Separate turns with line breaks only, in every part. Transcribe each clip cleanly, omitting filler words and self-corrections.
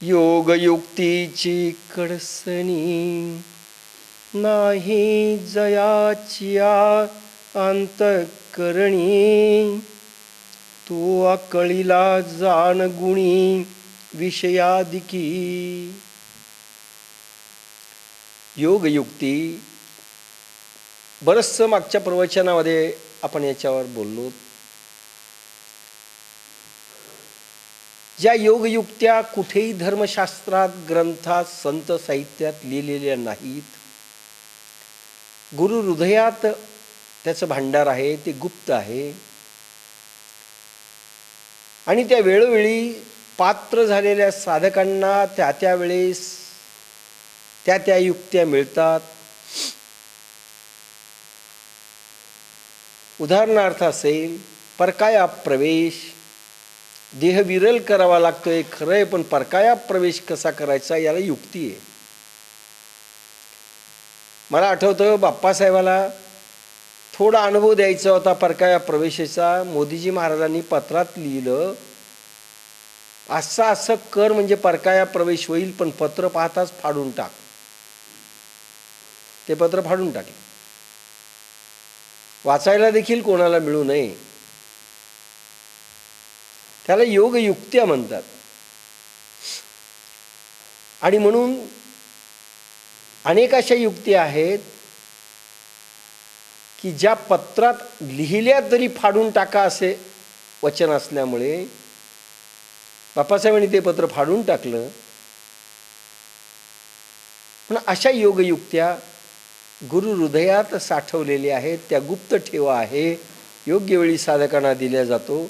योगयुक्तीची कडसणी नाही जयाचिया अंतकरणी. तो आकळीला जाण गुणी विषयादिकी. योगयुक्ती बरंचसं मागच्या प्रवचनामध्ये आपण याच्यावर बोललो. ज्या योगयुक्त्या कुठेही धर्मशास्त्रात, ग्रंथात, संत साहित्यात लिहिलेल्या नाहीत, गुरु हृदयात त्याचं भांडार आहे, ते गुप्त आहे. आणि त्या वेळोवेळी पात्र झालेल्या साधकांना त्या वेळेस त्या युक्त्या मिळतात. उदाहरणार्थ असेल परकाया प्रवेश. देह विरल करावा लागतोय खरंय, पण परकाया प्रवेश कसा करायचा याला युक्ती आहे. मला आठवतं बाप्पासाहेबाला थोडा अनुभव द्यायचा होता परकाया प्रवेशाचा. मोदीजी महाराजांनी पत्रात लिहिलं, असं असं कर म्हणजे परकाया प्रवेश होईल, पण पत्र पाहताच फाडून टाक. ते पत्र फाडून टाकले. वाचायला देखील कोणाला मिळू नये. त्याला योगयुक्त्या म्हणतात. आणि म्हणून अनेक अशा युक्त्या आहेत की ज्या पत्रात लिहिल्या तरी फाडून टाका असे वचन असल्यामुळे बाप्पासाहेबांनी ते पत्र फाडून टाकलं. पण अशा योगयुक्त्या गुरु हृदयात साठवलेल्या आहेत, त्या गुप्त ठेवा आहे. योग्य वेळी साधकांना दिल्या जातो,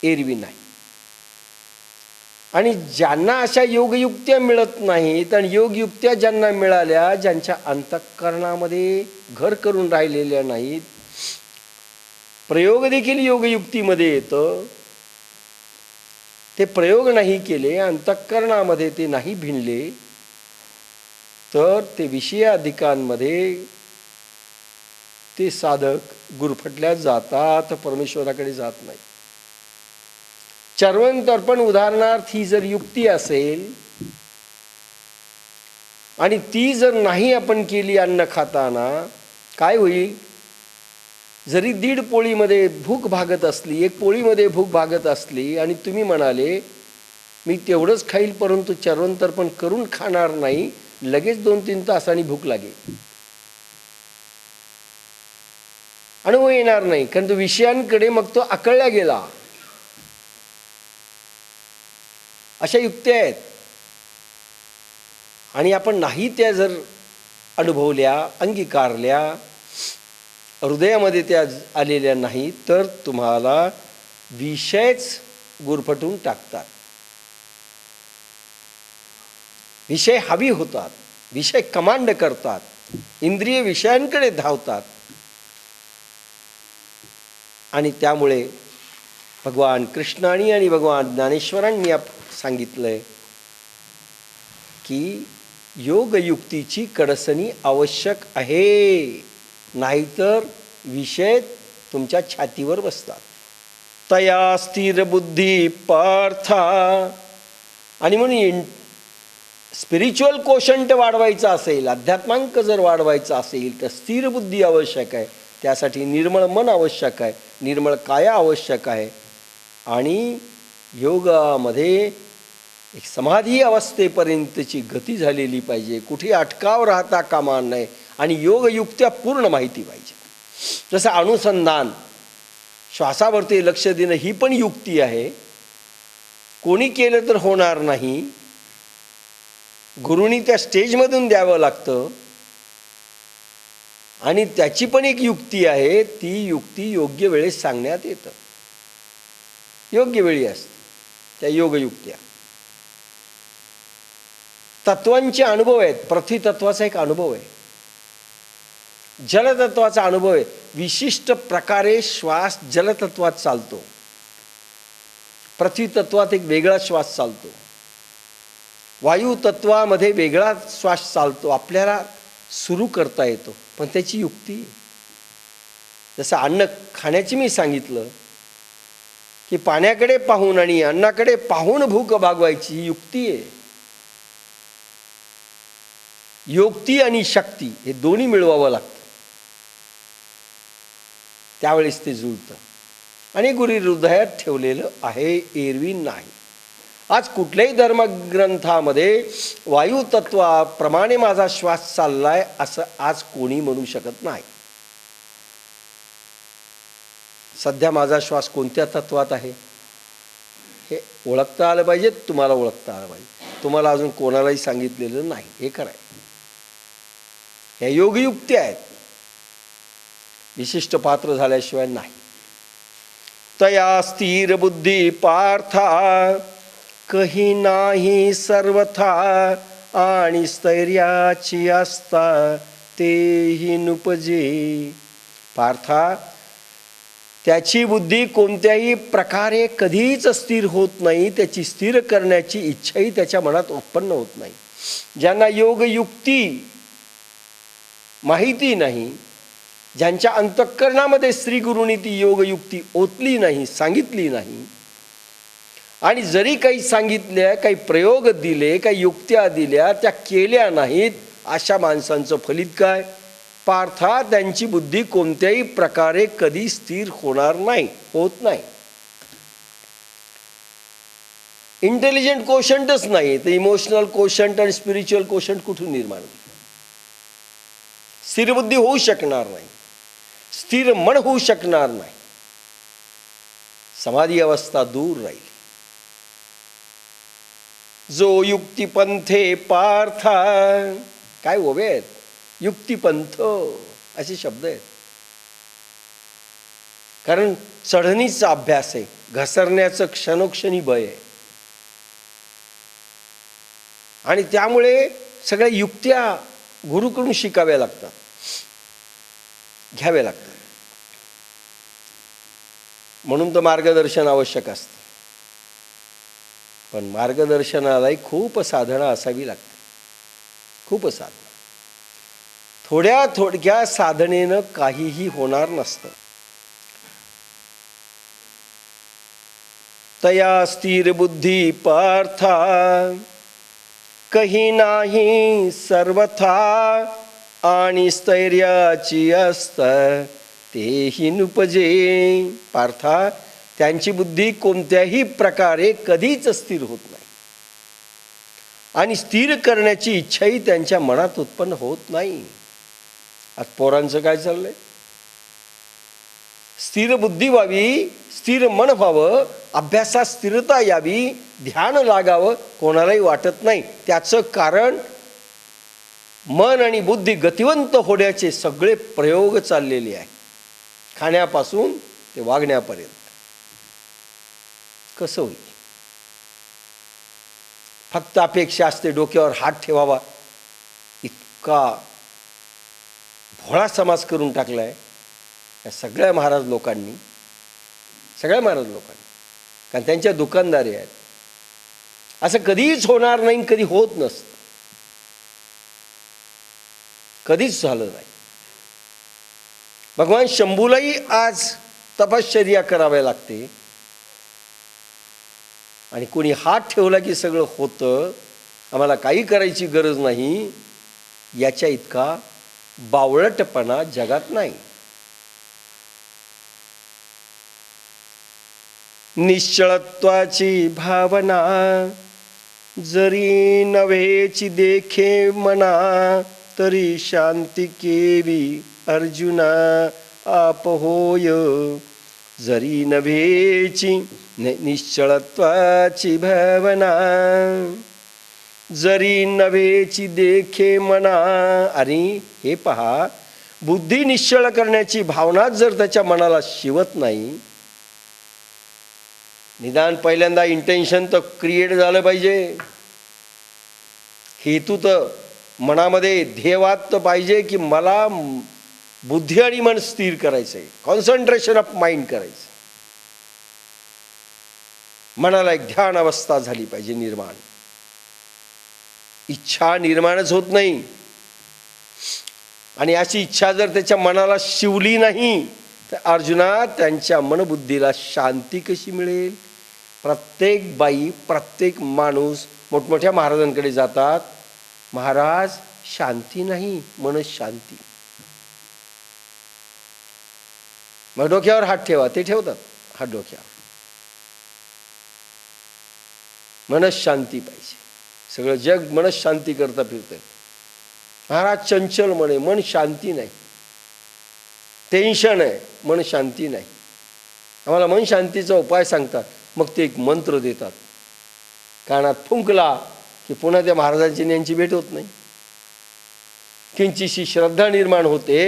एरवी नाही. आणि ज्यांना अशा योगयुक्त्या मिळत नाहीत आणि योगयुक्त्या ज्यांना मिळाल्या, ज्यांच्या अंतःकरणामध्ये घर करून राहिलेल्या नाहीत, प्रयोग देखील योगयुक्तीमध्ये येतं, ते प्रयोग नाही केले, अंतःकरणामध्ये ते नाही भिनले, तर ते विषयाधिकांमध्ये ते साधक गुरफटल्या जातात, परमेश्वराकडे जात नाही. चर्वण तर्पण उदाहरणार्थ ही जर युक्ती असेल आणि ती जर नाही आपण केली अन्न खाताना, काय होईल? जरी 1.5 पोळीमध्ये भूक भागत असली, 1 पोळीमध्ये भूक भागत असली आणि तुम्ही म्हणाले मी तेवढंच खाईल परंतु चर्वण तर्पण करून खाणार नाही, लगेच 2-3 तासांनी भूक लागेल. अनुभव येणार नाही, कारण तो विषयांकडे मग तो आकळला गेला. अशा युक्त्या आहेत. आणि आपण नाही त्या जर अनुभवल्या, अंगीकारल्या, हृदयामध्ये त्या आलेल्या नाही, तर तुम्हाला विषयच गुरफटून टाकतात. विषय हवी होतात, विषय कमांड करतात, इंद्रिय विषयांकडे धावतात. आणि त्यामुळे भगवान कृष्णानी आणि भगवान ज्ञानेश्वरांनी सांगितलंय की योगयुक्तीची कडसणी आवश्यक आहे, नाहीतर विषय तुमच्या छातीवर बसतात. तया स्थिर बुद्धी पार्था. आणि म्हणून स्पिरिच्युअल कोशंट वाढवायचा असेल, अध्यात्मांक जर वाढवायचा असेल तर स्थिर बुद्धी आवश्यक आहे. त्यासाठी निर्मळ मन आवश्यक आहे, निर्मळ काया आवश्यक आहे. आणि योगामध्ये एक समाधी अवस्थेपर्यंतची गती झालेली पाहिजे, कुठे अटकाव राहता कामा नये. आणि योगयुक्त्या पूर्ण माहिती पाहिजे. जसं अनुसंधान, श्वासावरती लक्ष देणं ही पण युक्ती आहे. कोणी केलं तर होणार नाही, गुरुनी त्या स्टेजमधून द्यावं लागतं. आणि त्याची पण एक युक्ती आहे, ती युक्ती योग्य वेळेस सांगण्यात येतं, योग्य वेळी असते त्या योगयुक्त्या. तत्वांचे अनुभव आहेत. पृथ्वी तत्वाचा एक अनुभव आहे, जलतत्वाचा अनुभव आहे. विशिष्ट प्रकारे श्वास जलतत्वात चालतो, पृथ्वी तत्वात एक वेगळा श्वास चालतो, वायू तत्वामध्ये वेगळा श्वास चालतो. आपल्याला सुरू करता येतो, पण त्याची युक्ती. जसं अन्न खाण्याची मी सांगितलं, की पाण्याकडे पाहून आणि अन्नाकडे पाहून भूक भागवायची ही युक्ती आहे. युक्ती आणि शक्ती हे दोन्ही मिळवावं लागतं, त्यावेळेस ते जुळतं. आणि गुरु हृदयात ठेवलेलं आहे, एरवी नाही. आज कुठल्याही धर्मग्रंथामध्ये वायुतत्वाप्रमाणे माझा श्वास चाललाय असं आज कोणी म्हणू शकत नाही. सध्या माझा श्वास कोणत्या तत्वात आहे हे ओळखता आलं पाहिजे, तुम्हाला ओळखता आलं पाहिजे. तुम्हाला अजून कोणालाही सांगितलेलं नाही, हे खरं आहे. ह्या योगयुक्ती आहेत, विशिष्ट पात्र झाल्याशिवाय नाही. तया स्थिर बुद्धी पार्था कही नाही सर्वथा आणि स्थैर्याची असता तेही नुपजे. पार्था, त्याची बुद्धी कोणत्याही प्रकारे कधीच स्थिर होत नाही, त्याची स्थिर करण्याची इच्छाही त्याच्या मनात उत्पन्न होत नाही. ज्यांना योगयुक्ती माहिती नाही, ज्यांच्या अंतःकरणामध्ये श्री गुरुनी ती योगयुक्ती ओतली नाही, सांगितली नाही, आणि जरी काही सांगितल्या, काही प्रयोग दिले, काही युक्त्या दिल्या, त्या केल्या नाहीत, अशा माणसांचं फलित काय? पार्था, त्यांची बुद्धी कोणत्याही प्रकारे कधी स्थिर होणार नाही, होत नाही. इंटेलिजंट कोशंटच नाही तर इमोशनल कोशंट आणि स्पिरिच्युअल कोशंट कुठून निर्माण होईल? स्थिर बुद्धी होऊ शकणार नाही, स्थिर मन होऊ शकणार नाही, समाधी अवस्था दूर राहील. जो युक्तिपंथे पार्था, काय ओवे आहेत, युक्तिपंथ असे शब्द आहेत. कारण चढणीचा अभ्यास आहे, घसरण्याचं क्षणोक्षणी भय आहे, आणि त्यामुळे सगळ्या युक्त्या गुरुकडून शिकाव्या लागतात, घ्याव्या लागतात. म्हणून तर मार्गदर्शन आवश्यक असतं. पण मार्गदर्शनालाही खूप साधना असावी लागते, खूप साधना. थोड्या साधनेनं काहीही होणार नसतं. तया स्थिर बुद्धी पार्था कही नाही सर्वथा आणि स्थैर्याची असत तेही नुपजे. पार्था, त्यांची बुद्धी कोणत्याही प्रकारे कधीच स्थिर होत नाही, आणि स्थिर करण्याची इच्छाही त्यांच्या मनात उत्पन्न होत नाही. आज पोरांचं काय चाललंय? स्थिर बुद्धी व्हावी, स्थिर मन व्हावं, अभ्यासात स्थिरता यावी, ध्यान लागावं, कोणालाही वाटत नाही. त्याचं कारण मन आणि बुद्धी गतिवंत होण्याचे सगळे प्रयोग चाललेले आहेत, खाण्यापासून ते वागण्यापर्यंत. कसं होईल? फक्त अपेक्षा असते डोक्यावर हात ठेवावा, इतका भोळा समाज करून टाकलाय या सगळ्या महाराज लोकांनी. कारण त्यांच्या दुकानदारी आहेत. असं कधीच होणार नाही, कधी होत नसतं, कधीच झालं नाही. भगवान शंभूलाही आज तपश्चर्या कराव्या लागते, आणि कोणी हात ठेवला की सगळं होतं, आम्हाला काही करायची गरज नाही, याच्या इतका बावळटपणा जगात नाही. निश्चळत्वाची भावना जरी नव्हेची देखे मना तरी शांती केवी अर्जुना आप होय. जरी नव्हेची निश्चळत्वाची भावना जरी नव्हेची देखे मना. आणि हे पहा, बुद्धी निश्चळ करण्याची भावना जर त्याच्या मनाला शिवत नाही, निदान पहिल्यांदा इंटेन्शन तर क्रिएट झालं पाहिजे, हेतू तर मनामध्ये ध्येयवाद तर पाहिजे की मला बुद्धी आणि मन स्थिर करायचंय, कॉन्सन्ट्रेशन ऑफ माइंड करायचं. मनाला एक ध्यान अवस्था झाली पाहिजे निर्माण. इच्छा निर्माणच होत नाही, आणि अशी इच्छा जर त्याच्या मनाला शिवली नाही तर अर्जुना, त्यांच्या मनबुद्धीला शांती कशी मिळेल? प्रत्येक बाई, प्रत्येक माणूस मोठमोठ्या महाराजांकडे जातात, महाराज शांती नाही, मन शांती. मग डोक्यावर हात ठेवा, ते ठेवतात हात डोक्यावर. मनस शांती पाहिजे. सगळं जग मनस शांती करता फिरतंय. महाराज चंचल म्हणे, मन शांती नाही. टेन्शन आहे, मन शांती नाही. आम्हाला मन शांतीचा उपाय सांगतात. मग ते एक मंत्र देतात. कानात फुंकला की पुन्हा त्या महाराजांची यांची भेट होत नाही. किंचिशी श्रद्धा निर्माण होते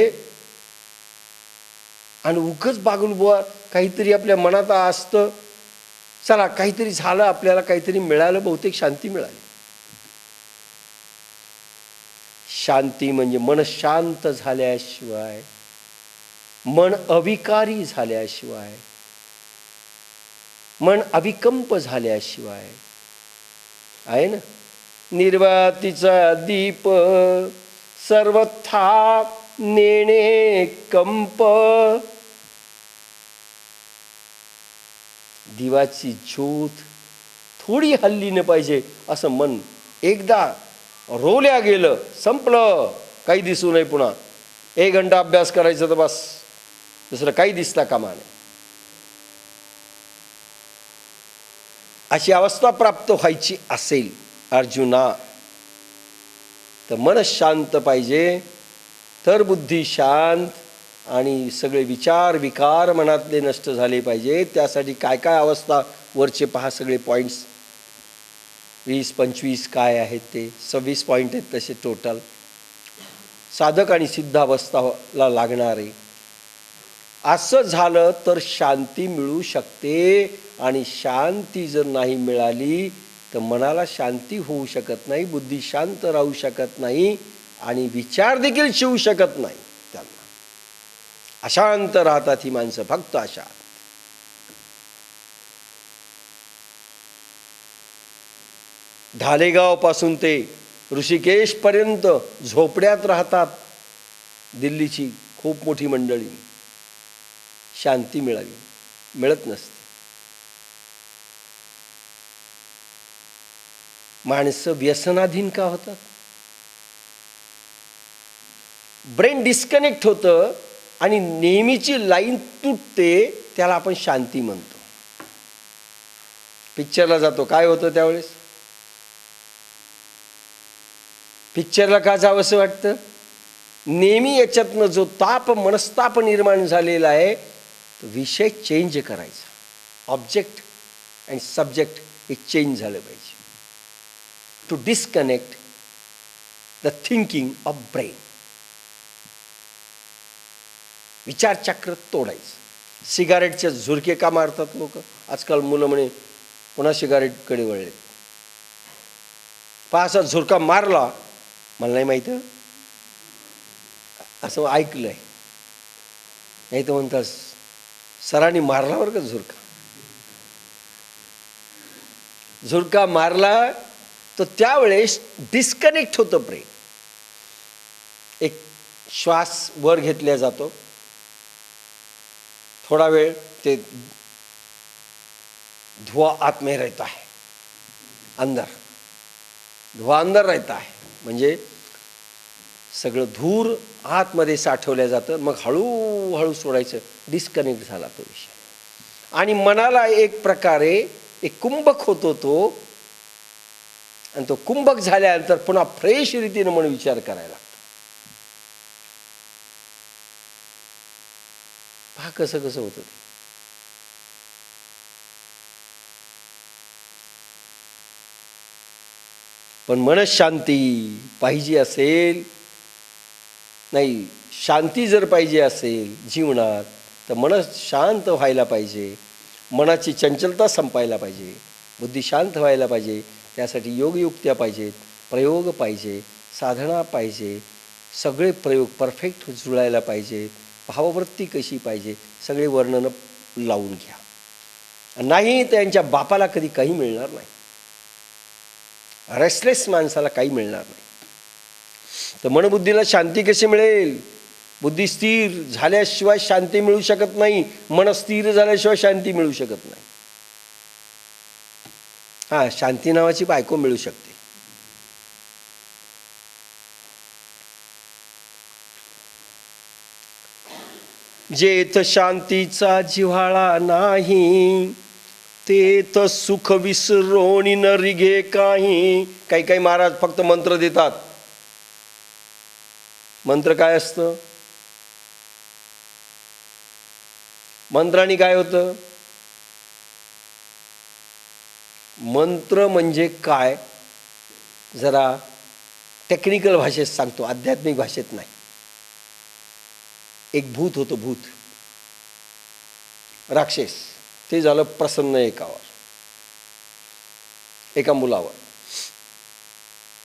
आणि उगच बागुलबुवा काहीतरी आपल्या मनात असतं, चला काहीतरी झालं, आपल्याला काहीतरी मिळालं, बहुतेक शांती मिळाली. शांती म्हणजे मन शांत झाल्याशिवाय, मन अविकारी झाल्याशिवाय, मन अविकंप झाल्याशिवाय आहे ना. निर्वातीचा दीप सर्वथा नेणे कंप. दिवाची ज्योत थोडी हल्ली न पाहिजे असं मन एकदा रोल्या गेलं, संपलं, काही दिसू नये. पुन्हा 1 घंटा अभ्यास करायचा तर बस, दुसरं काही दिसता कामा नये. अशी अवस्था प्राप्त व्हायची असेल अर्जुना, तर मन शांत पाहिजे, तर बुद्धी शांत आणि सगळे विचार विकार मनातले नष्ट झाले पाहिजे. त्यासाठी काय काय अवस्था, वरचे पहा सगळे पॉईंट्स, 20-25 काय आहेत ते, 26 पॉईंट आहेत तसे टोटल. साधक आणि सिद्धावस्थाला लागणारे. असं झालं तर शांती मिळू शकते. आणि शांती जर नाही मिळाली तर मनाला शांती होऊ शकत नाही, बुद्धी शांत राहू शकत नाही आणि विचार देखील शिवू शकत नाही. त्यांना अशांत राहतात ही माणसं, फक्त अशांत. ढालेगाव पासून ते ऋषिकेश पर्यंत झोपड्यात राहतात दिल्लीची खूप मोठी मंडळी. शांती मिळावी, मिळत नसते. माणसं व्यसनाधीन का होतात? ब्रेन डिस्कनेक्ट होतं आणि नेहमीची लाईन तुटते, त्याला आपण शांती म्हणतो. पिक्चरला जातो, काय होतं त्यावेळेस? पिक्चरला का जावं असं वाटतं? नेहमी याच्यातनं जो ताप, मनस्ताप निर्माण झालेला आहे, तो विषय चेंज करायचा. ऑब्जेक्ट अँड सब्जेक्ट हे चेंज झालं पाहिजे. To disconnect the thinking of brain. विचारचक्र तोडायचं. सिगारेटचे झुरके का मारतात लोक? आजकाल मुलं म्हणे पुन्हा सिगारेटकडे वळले. असा झुरका मारला, मला नाही माहिती, असं ऐकलंय. नाही तर म्हणतात सरांनी मारला बरं का झुरका. झुरका मारला तर त्यावेळेस डिस्कनेक्ट होतं ब्रेन. एक श्वास वर घेतला जातो, थोड़ा वेळ ते धुआं आत में रहता है, अंदर धुआं अंदर रहता है, म्हणजे सगळं धूर आतमध्ये साठवल्या जातं. मग हळूहळू सोडायचं. डिस्कनेक्ट झाला तो विषय. आणि मनाला एक प्रकारे एक कुंभक होतो तो, आणि तो कुंभक झाल्यानंतर पुन्हा फ्रेश रीतीने मन विचार करायला लागतो. पहा कसं कसं होतं ते. पण मन शांती पाहिजे असेल, नाही शांती जर पाहिजे असेल जीवनात, तर मन शांत व्हायला पाहिजे. मनाची चंचलता संपायला पाहिजे, बुद्धी शांत व्हायला पाहिजे. त्यासाठी योगयुक्त्या पाहिजेत, प्रयोग पाहिजे, साधना पाहिजे. सगळे प्रयोग परफेक्ट जुळायला पाहिजेत. भाववृत्ती कशी पाहिजे, सगळे वर्णनं लावून घ्या. नाही त्यांच्या बापाला कधी काही मिळणार नाही. रेस्टलेस माणसाला काही मिळणार नाही. तर मनबुद्धीला शांती कशी मिळेल? बुद्धी स्थिर झाल्याशिवाय शांती मिळू शकत नाही, मन स्थिर झाल्याशिवाय शांती मिळू शकत नाही. हा, शांती नावाची बायको मिळू शकते. जेथ शांतीचा जिव्हाळा नाही, तेथ सुख विसरोणी न रिगे काही. काही काही महाराज फक्त मंत्र देतात. मंत्र काय असतं? मंत्राने काय होतं? मंत्र म्हणजे काय, जरा टेक्निकल भाषेत सांगतो, आध्यात्मिक भाषेत नाही. एक भूत होतं, भूत, राक्षस. ते झालं प्रसन्न एकावर, एका मुलावर,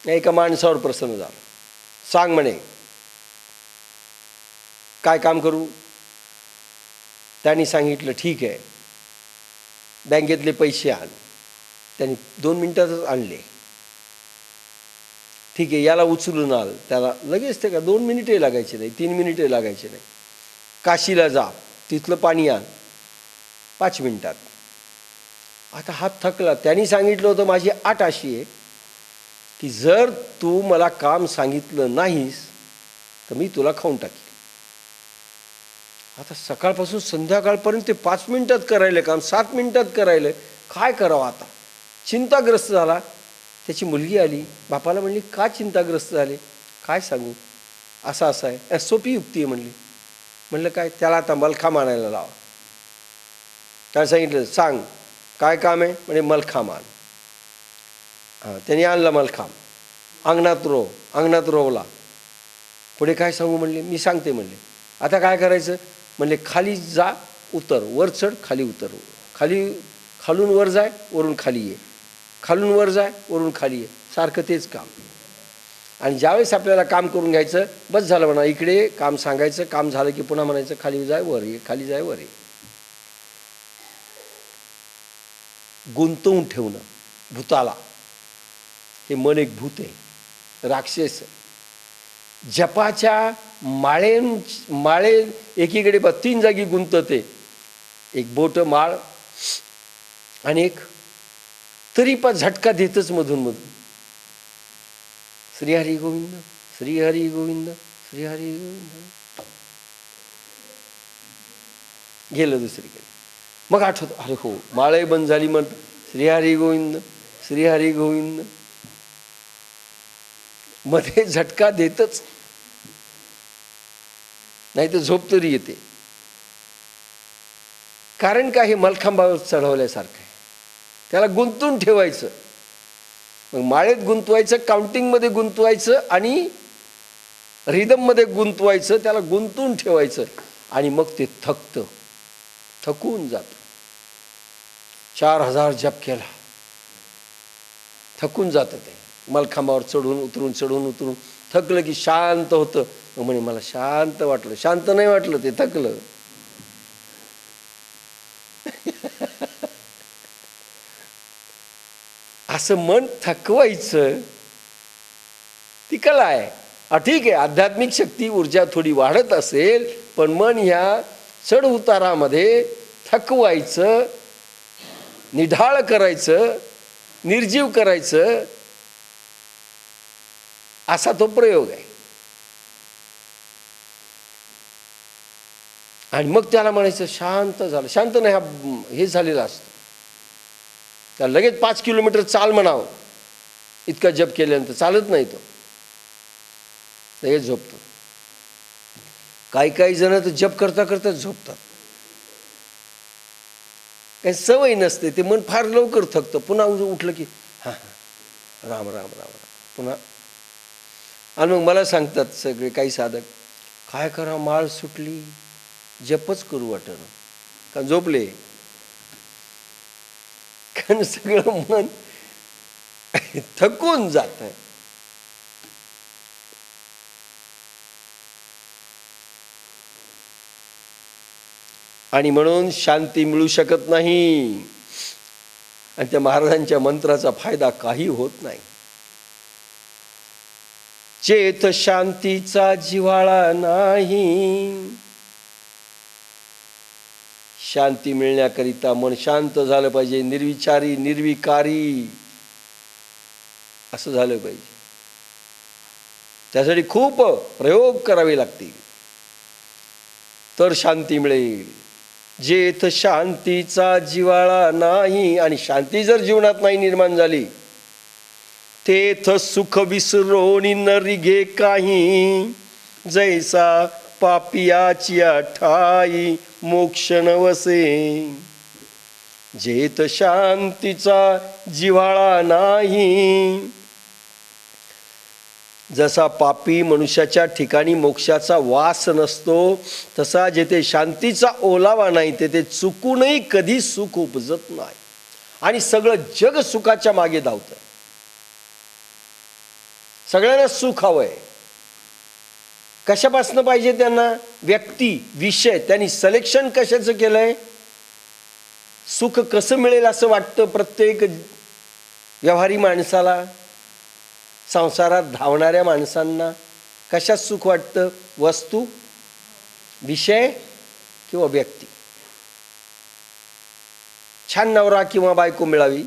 एका माणसावर प्रसन्न झालं. सांग म्हणे, काय काम करू? त्यांनी सांगितलं ठीक आहे, बँकेतले पैसे आण. त्यांनी 2 मिनिटातच आणले. ठीक आहे, याला उचलून आल. त्याला लगेच ते का 2 मिनिटे लागायचे नाही, 3 मिनिटे लागायचे नाही. काशीला जा, तिथलं पाणी आण, 5 मिनिटात. आता हात थकला. त्यांनी सांगितलं होतं माझी अट अशी आहे की जर तू मला काम सांगितलं नाहीस तर मी तुला खाऊन टाकीन. आता सकाळपासून संध्याकाळपर्यंत ते 5 मिनिटात करायले काम, 7 मिनिटात करायले. काय करावं आता? चिंताग्रस्त झाला. त्याची मुलगी आली, बापाला म्हणली का चिंताग्रस्त झाले? काय सांगू, असं असं आहे. सोपी युक्ती आहे म्हणली. म्हणलं काय? त्याला आता मलखांब आणायला लावा. त्याला सांगितलं सांग काय काम आहे? म्हणजे मलखांब आण. हां, त्यांनी आणला मलखांब. अंगणात रोव. अंगणात रोवला. पुढे काय सांगू म्हणले? मी सांगते म्हणले. आता काय करायचं म्हणले? खाली जा, उतर, वर चढ, खाली उतर, खाली, खालून वर जाय, वरून खाली ये, खालून वर जाय, वरून खाली ये. सारखं तेच काम. आणि ज्यावेळेस आपल्याला काम करून घ्यायचं, बस झालं म्हणा, इकडे काम सांगायचं, काम झालं की पुन्हा म्हणायचं खाली जाय वर ये, खाली जाय वर ये. गुंतवून ठेवणं भूताला. हे मन एक भूत आहे, राक्षस. जपाच्या माळे एकीकडे 3 जागी गुंतते. एक बोट माळ आणि एक, तरी पण झटका देतच मधून मधून. श्रीहरी गोविंद, श्रीहरी गोविंद, श्रीहरी गोविंद. गेलं दुसरीकडे. मग आठवत, अरे हो, माळे बंद झाली, मग श्रीहरी गोविंद, श्रीहरी गोविंद. मध्ये झटका देतच, नाही तर झोप तरी येते. कारण काय? हे मलखांबावर चढवल्यासारखं आहे. त्याला गुंतून ठेवायचं. मग माळेत गुंतवायचं, काउंटिंगमध्ये गुंतवायचं आणि रिदममध्ये गुंतवायचं. त्याला गुंतून ठेवायचं आणि मग ते थकतं, थकून जातं. 4000 जप केला, थकून जातं ते. मलखांबावर चढून उतरून, चढून उतरून थकलं की शांत होतं. मग म्हणे मला शांत वाटलं. शांत नाही वाटलं, ते थकलं. असं मन थकवायचं, ती कला आहे. ठीक आहे, आध्यात्मिक शक्ती, ऊर्जा थोडी वाढत असेल, पण मन ह्या चढ उतारामध्ये थकवायचं, निढाळ करायचं, निर्जीव करायचं, असा तो प्रयोग आहे. आणि मग त्याला म्हणायचं शांत झालं. शांत नाही, हा हे झालेला असतो. त्याला लगेच 5 किलोमीटर चाल म्हणावं, इतका जप केल्यानंतर चालत नाही तो, लगेच झोपतो. काही जण तर जप करता करता झोपतात. काही सवय नसते, ते मन फार लवकर थकतं. पुन्हा उठलं की हां हां राम राम राम राम पुन्हा. आणि मग मला सांगतात सगळे काही साधक, काय करा, माळ सुटली, जपच करू वाटेना, का झोपले. कारण सगळं मन थकून जात आहे. आणि म्हणून शांती मिळू शकत नाही. आणि त्या महाराजांच्या मंत्राचा फायदा काही होत नाही. चेत शांतीचा जिव्हाळा नाही. शांती मिळण्याकरिता मन शांत झालं पाहिजे, निर्विचारी निर्विकारी असं झालं पाहिजे. त्यासाठी खूप प्रयोग करावे लागतील तर शांती मिळेल. जेथ शांतीचा जिव्हाळा नाही, आणि शांती जर जीवनात नाही निर्माण झाली, तेथ सुख विसरोनी न रिगे काही. जैसा पापियाची ठाई मोक्ष नवसे. जेथ शांतीचा जिव्हाळा नाही, जसा पापी मनुष्याच्या ठिकाणी मोक्षाचा वास नसतो, तसा जेथे शांतीचा ओलावा नाही तेथे चुकूनही कधी सुख उपजत नाही. आणि सगळं जग सुखाच्या मागे धावतं. सगळ्यांना सुख हवंय. कशापासनं पाहिजे त्यांना? व्यक्ती, विषय. त्यांनी सिलेक्शन कशाचं केलंय? सुख कसं मिळेल असं वाटतं प्रत्येक व्यवहारी माणसाला, संसारात धावणाऱ्या माणसांना. कशात सुख वाटतं? वस्तू, विषय किंवा व्यक्ती. छान नवरा किंवा बायको मिळावी,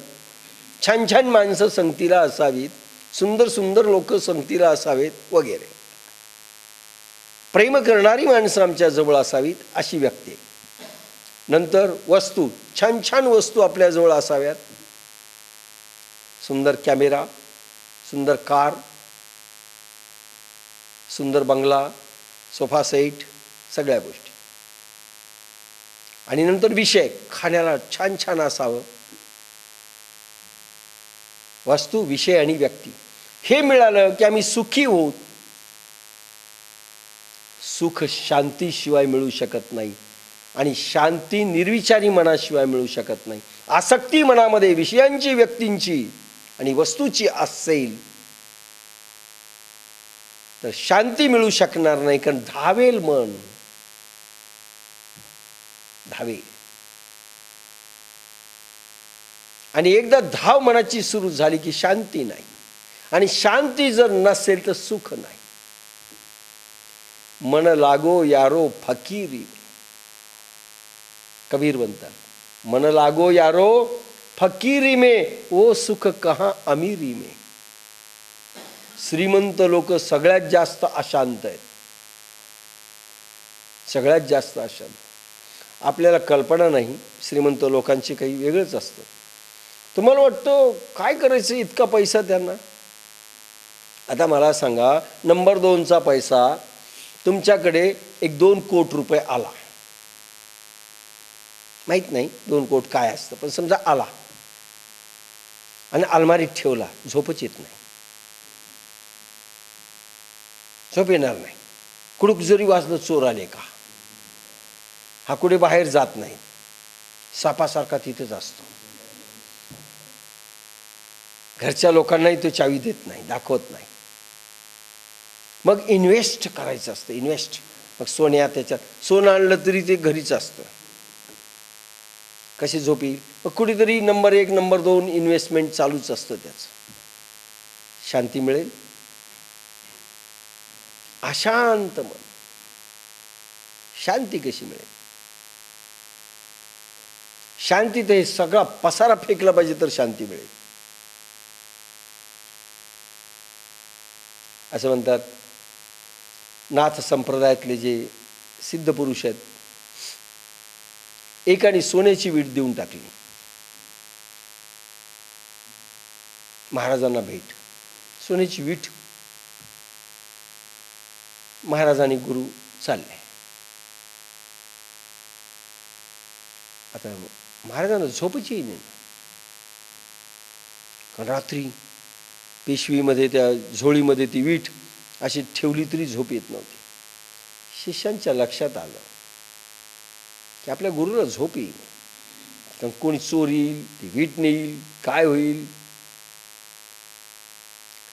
छान छान माणसं संगतीला असावीत, सुंदर सुंदर लोक संगतीला असावेत वगैरे. प्रेम करणारी माणसं आमच्या जवळ असावीत अशी व्यक्ती. नंतर वस्तू, छान छान वस्तू आपल्या जवळ असाव्यात. सुंदर कॅमेरा, सुंदर कार, सुंदर बंगला, सोफा सेट, सगळ्या गोष्टी. आणि नंतर विषय, खाण्याला छान छान असावं. वस्तू, विषय आणि व्यक्ती हे मिळालं की आम्ही सुखी होऊ. सुख शांतीशिवाय मिळू शकत नाही, आणि शांती निर्विचारी मनाशिवाय मिळू शकत नाही. आसक्ती मनामध्ये विषयांची, व्यक्तींची आणि वस्तूची असेल तर शांती मिळू शकणार नाही. कारण धावेल मन, धावेल. आणि एकदा धाव मनाची सुरू झाली की शांती नाही, आणि शांती जर नसेल तर सुख नाही. मन लागो यारो फकीरी, कबीर म्हणतात. मन लागो यारो फकीरी में, ओ सुख कहाँ अमीरी में. श्रीमंत लोक सगळ्यात जास्त अशांत आहेत, सगळ्यात जास्त अशांत. आपल्याला कल्पना नाही, श्रीमंत लोकांची काही वेगळंच असतं. तुम्हाला वाटतं काय करायचं इतका पैसा त्यांना? आता मला सांगा, नंबर 2चा पैसा तुमच्याकडे 1-2 कोटी रुपये आला, माहीत नाही 2 कोटी काय असतं, पण समजा आला आणि अलमारीत ठेवला, झोपच येत नाही, झोप येणार नाही. कुडूक जरी वाजलं चोर आले का, हा कुठे बाहेर जात नाही, सापासारखा तिथेच असतो. घरच्या लोकांनाही तो चावी देत नाही, दाखवत नाही. मग इन्व्हेस्ट करायचं असतं, इन्व्हेस्ट. मग सोन्या, त्याच्यात सोनं आणलं तरी ते घरीच असतं. कशी झोप येईल? मग कुठेतरी नंबर 1 नंबर 2 इन्व्हेस्टमेंट चालूच असतं त्याचं. शांती मिळेल? अशांत मन, शांती कशी मिळेल? शांतीत हे सगळा पसारा फेकला पाहिजे तर शांती मिळेल. असं म्हणतात, नाथ संप्रदायातले जे सिद्ध पुरुष आहेत, एकाने सोन्याची वीट देऊन टाकली महाराजांना भेट. सोन्याची वीट. महाराजांनी गुरु चालले. आता महाराजांना झोपची नाही, कारण रात्री पेशवीमध्ये त्या झोळीमध्ये ती वीट अशी ठेवली तरी झोप येत नव्हती. शिष्यांच्या लक्षात आलं की आपल्या गुरुला झोप येईल, कारण कोणी चोर येईल, ती वीट नेईल, काय होईल.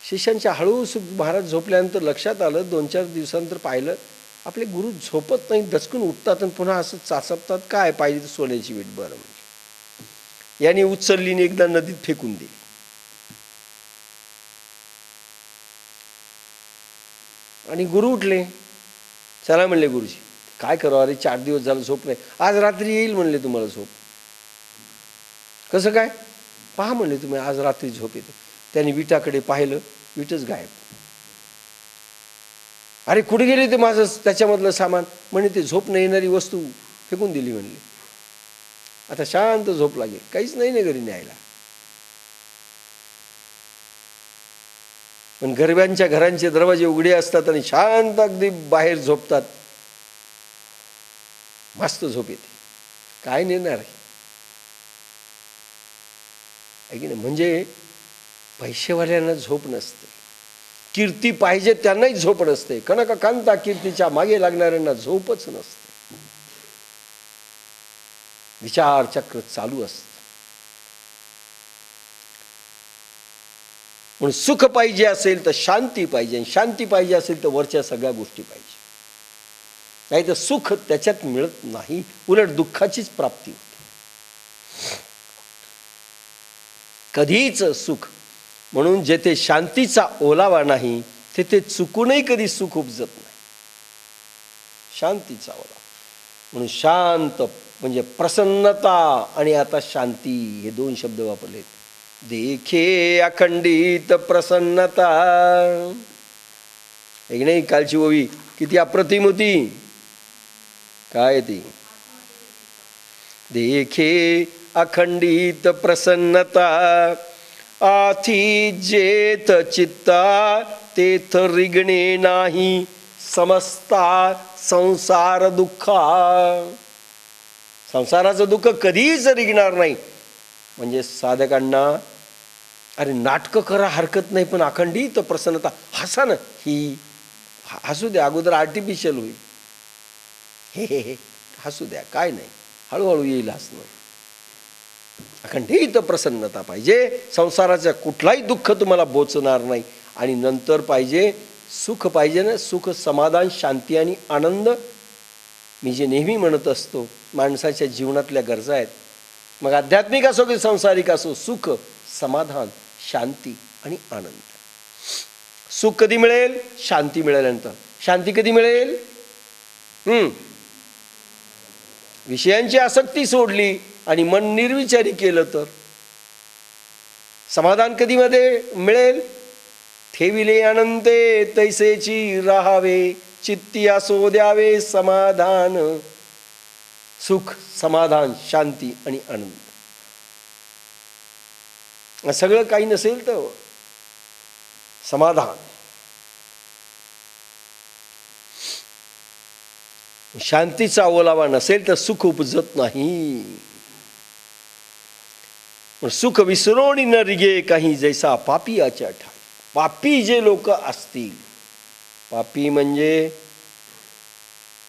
शिष्यांच्या हळूच महाराज झोपल्यानंतर लक्षात आलं. 2-4 दिवसानंतर पाहिलं आपले गुरु झोपत नाही, दचकून उठतात आणि पुन्हा असं चाचपतात. काय पाहिजे तर सोन्याची वीट. बरं, म्हणजे याने उचललीने एकदा नदीत फेकून दिली. आणि गुरु उठले. चला म्हणले गुरुजी, काय करावं, अरे 4 दिवस झालं झोप नाही, आज रात्री येईल म्हणले तुम्हाला झोप. कसं काय, पहा म्हणले तुम्ही, आज रात्री झोप येते. त्यांनी विटाकडे पाहिलं, विटच गायब. अरे कुठे गेले ते माझं त्याच्यामधलं सामान, म्हणे ते झोप न येणारी वस्तू फेकून दिली म्हणले. आता शांत झोप लागेल, काहीच नाही ना घरी न्यायला. पण गरिबांच्या घरांचे दरवाजे उघडे असतात आणि शांत अगदी बाहेर झोपतात, मस्त झोप येते. काय नेणार आहे की नाही. म्हणजे पैसेवाल्यांना झोप नसते, कीर्ती पाहिजे त्यांनाही झोप नसते. कनक कांता कीर्तीच्या मागे लागणाऱ्यांना झोपच नसते. विचार चक्र चालू असतं. म्हणून सुख पाहिजे असेल तर शांती पाहिजे, शांती पाहिजे असेल तर वरच्या सगळ्या गोष्टी पाहिजे. नाही तर सुख त्याच्यात मिळत नाही, उलट दुःखाचीच प्राप्ती होते. कधीच सुख, म्हणून जेथे शांतीचा ओलावा नाही तेथे चुकूनही कधी सुख उपजत नाही. शांतीचा ओलावा म्हणून शांत म्हणजे प्रसन्नता आणि आता शांती हे 2 शब्द वापरले. देखे अखंडित प्रसन्नता. एक नाही, कालची ओवी किती अप्रतिम होती. काय ती, देखे अखंडित प्रसन्नता, आथी जेथ चित्ता तेथ रिगणे नाही, समस्ता संसार दुःखा. संसाराचं दुःख कधीच रिगणार नाही. म्हणजे साधकांना अरे नाटकं करा हरकत नाही, पण अखंडित प्रसन्नता, हसा ना, ही हसू द्या, अगोदर आर्टिफिशियल होईल, हे हसू द्या, काय नाही, हळूहळू येईल हसणं. अखंडित प्रसन्नता पाहिजे, संसाराचं कुठलाही दुःख तुम्हाला बोचणार नाही. आणि नंतर पाहिजे सुख, पाहिजे ना, सुख, समाधान, शांती आणि आनंद. मी जे नेहमी म्हणत असतो, माणसाच्या जीवनातल्या गरजा आहेत, मग आध्यात्मिक असो की संसारिक असो, सुख, समाधान, शांती आणि आनंद. सुख कधी मिळेल, शांती मिळाल्यानंतर. शांती कधी मिळेल, विषयांची आसक्ती सोडली आणि मन निर्विचारी केलं तर. समाधान कधी मध्ये मिळेल, ठेविले अनंते तैसेची राहावे, चित्ती असो द्यावे समाधान. सुख, समाधान, शांती आणि आनंद. सगळं काही नसेल तर समाधान, शांतीचा ओलावा नसेल तर सुख उपजत नाही. सुख विसरोणी न रिगे काही, जैसा पापी आच्या ठाई. पापी जे लोक असतील, पापी म्हणजे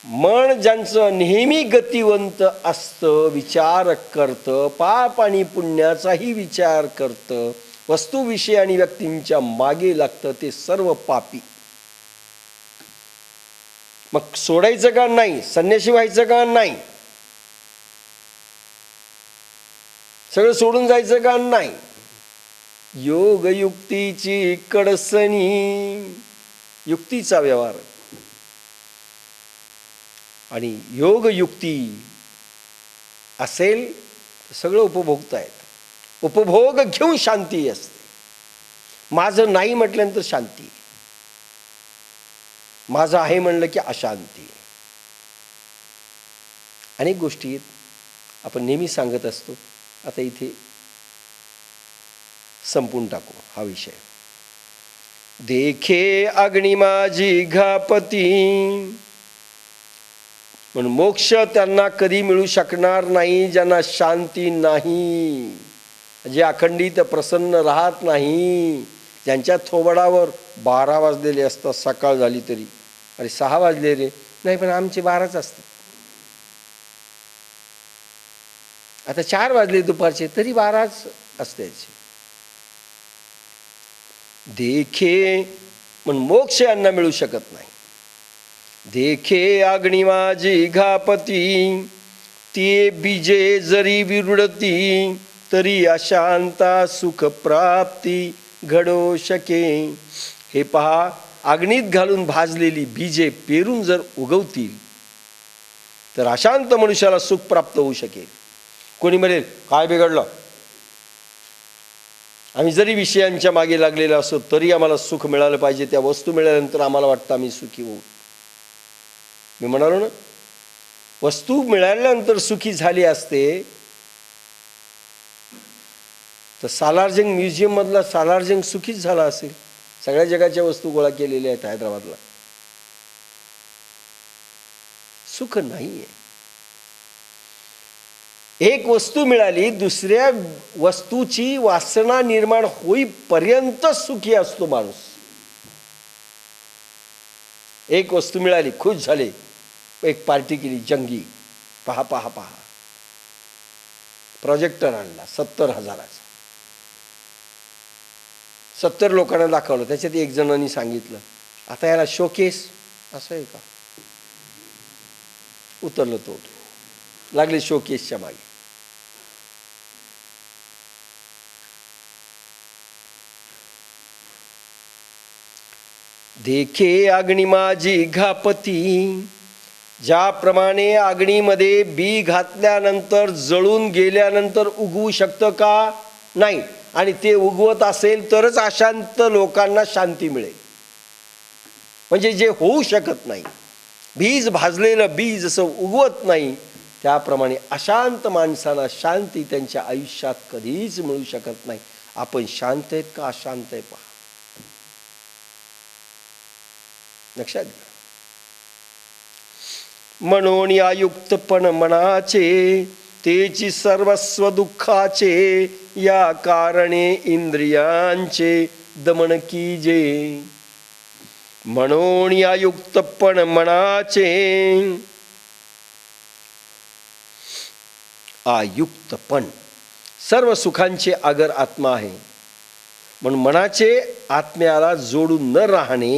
मन ज्यांचं नेहमी गतिवंत असतं, विचार करतं, पाप आणि पुण्याचाही विचार करतं, वस्तू, विषय आणि व्यक्तींच्या मागे लागतं, ते सर्व पापी. मग सोडायचं का नाही, संन्यासी व्हायचं का नाही, सगळं सोडून जायचं का नाही. योग युक्तीची कडसणी, युक्तीचा व्यवहार आणि योग युक्ती असेल तर सगळं उपभोगता येतं. उपभोग घेऊन शांती असते. माझं नाही म्हटल्यानंतर शांती, माझं आहे म्हणलं की अशांती. अनेक गोष्टी आपण नेहमी सांगत असतो, आता इथे संपून टाकू हा विषय. देखे अग्नी माझी घापती, म्हणून मोक्ष त्यांना कधी मिळू शकणार नाही ज्यांना शांती नाही, जे अखंडित प्रसन्न राहत नाही, ज्यांच्या थोबडावर 12 वाजलेले असतात, सकाळ झाली तरी अरे 6 वाजले रे, नाही पण आमचे 12च असतात. आता 4 वाजले दुपारचे तरी 12च असते. देखे पण मोक्ष यांना मिळू शकत नाही. देखे अग्नी माझी घापती, ते बीजे जरी विरुडती, तरी अशांता सुख प्राप्ती घडो शके. हे पहा, अग्नीत घालून भाजलेली बीजे पेरून जर उगवतील तर अशांत मनुष्याला सुख प्राप्त होऊ शकेल. कोणी म्हणेल काय बिघडलं, आम्ही जरी विषयांच्या मागे लागलेलो असो तरी आम्हाला सुख मिळालं पाहिजे, त्या वस्तू मिळाल्यानंतर आम्हाला वाटतं आम्ही सुखी होऊ. मी म्हणालो ना, वस्तू मिळाल्यानंतर सुखी झाली असते तर सालारजंग म्युझियम मधला सालारजंग सुखीच झाला असेल. सगळ्या जगाच्या वस्तू गोळा केलेल्या आहेत हैदराबादला. सुख नाहीये. एक वस्तू मिळाली दुसऱ्या वस्तूची वासना निर्माण होईपर्यंत सुखी असतो माणूस. एक वस्तू मिळाली, खुश झाले, एक पार्टी केली जंगी, पहा पहा पहा, प्रोजेक्टर आणला 70,000चा, 70 लोकांना दाखवलं. त्याच्यात एक जणांनी सांगितलं आता याला शोकेस असं आहे का, उतरलं तो, लागले शोकेसच्या मागे. देखे अग्नी माझी घापती, ज्याप्रमाणे अग्नीमध्ये बी घातल्यानंतर जळून गेल्यानंतर उगवू शकतं का, नाही. आणि ते उगवत असेल तरच अशांत लोकांना शांती मिळेल. म्हणजे जे होऊ शकत नाही, बीज भाजलेलं बी जसं उगवत नाही त्याप्रमाणे अशांत माणसाला शांती त्यांच्या आयुष्यात कधीच मिळू शकत नाही. आपण शांत आहेत का अशांत आहे पहा, लक्षात घ्या. म्हणून आयुक्तपण मनाचे तेची सर्वस्व दुःखाचे, या कारणे इंद्रियांचे दमन कीजे. म्हणून आयुक्तपण मनाचे, आयुक्तपण सर्व सुखांचे आगर आत्मा आहे. म्हणून मनाचे आत्म्याला जोडून न राहणे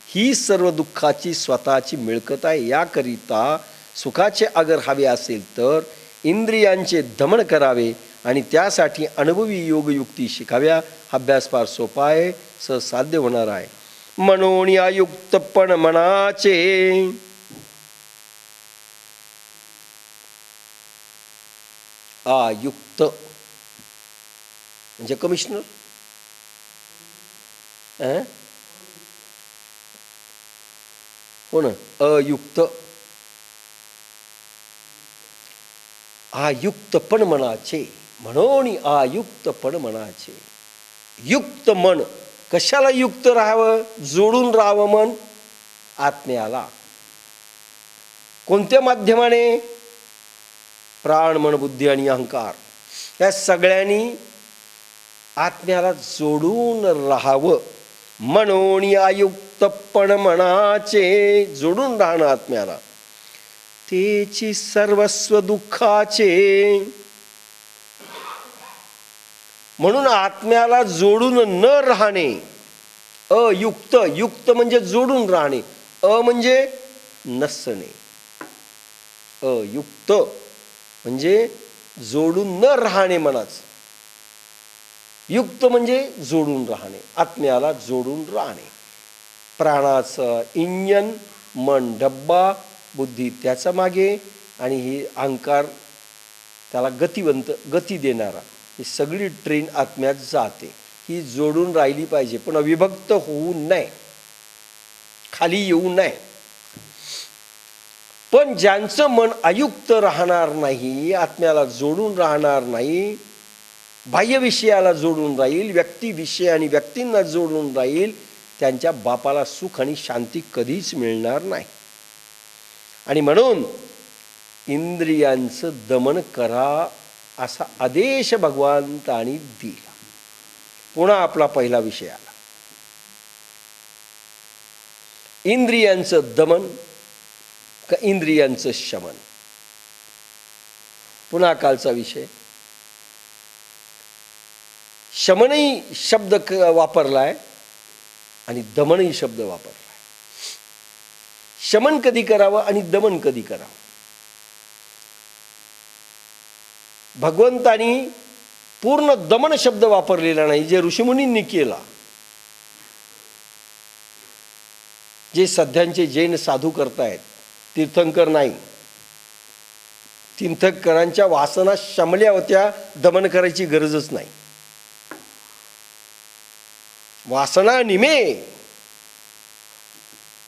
ही सर्व दुःखाची स्वतःची मिळकत आहे. याकरिता सुखाचे आगर हवे असेल तर इंद्रियांचे दमन करावे आणि त्यासाठी अनुभवी योगयुक्ती शिकाव्या. अभ्यास फार सोपा आहे, सहसाध्य होणार आहे. म्हणून आयुक्तपण मनाचे, आयुक्त म्हणजे कमिशनर, हो ना. अयुक्त, आयुक्तपण मनाचे. म्हणून आयुक्तपण मनाचे. युक्त मन, कशाला युक्त राहावं, जोडून राहावं मन आत्म्याला. कोणत्या माध्यमाने, प्राण मन बुद्धी आणि अहंकार, या सगळ्यांनी आत्म्याला जोडून राहावं. म्हणून आयुक्तपण मनाचे, जोडून राहणं आत्म्याला. तेची सर्वस्व दुःखाचे, म्हणून आत्म्याला जोडून न राहणे अयुक्त. युक्त म्हणजे जोडून राहणे, अ म्हणजे नसणे. अयुक्त म्हणजे जोडून न राहणे मनाचं, युक्त म्हणजे जोडून राहणे, आत्म्याला जोडून राहणे. प्राणाचं इंजन, मन डब्बा, बुद्धी त्याच्या मागे आणि ही अहंकार त्याला गती देणारा, ही सगळी ट्रेन आत्म्यात जाते. ही जोडून राहिली पाहिजे, पण अविभक्त होऊ नये, खाली येऊ नये. पण ज्यांचं मन अयुक्त राहणार नाही, आत्म्याला जोडून राहणार नाही, बाह्य विषयाला जोडून राहील, व्यक्ती विषय आणि व्यक्तींना जोडून राहील, त्यांच्या बापाला सुख आणि शांती कधीच मिळणार नाही. आणि म्हणून इंद्रियांचं दमन करा असा आदेश भगवंतांनी दिला. पुन्हा आपला पहिला विषय आला, इंद्रियांचं दमन का इंद्रियांचं शमन. पुन्हा कालचा विषय, शमनही शब्द वापरलाय आणि दमनही शब्द वापरलाय. शमन कधी करावं आणि दमन कधी करावं, भगवंतानी पूर्ण दमन शब्द वापरलेला नाही, जे ऋषीमुनींनी केला. जे सध्यांचे जैन साधू करतायत, तीर्थंकर नाही. तीर्थंकरांच्या वासना शमल्या होत्या, दमन करायची गरजच नाही. वासना निमे,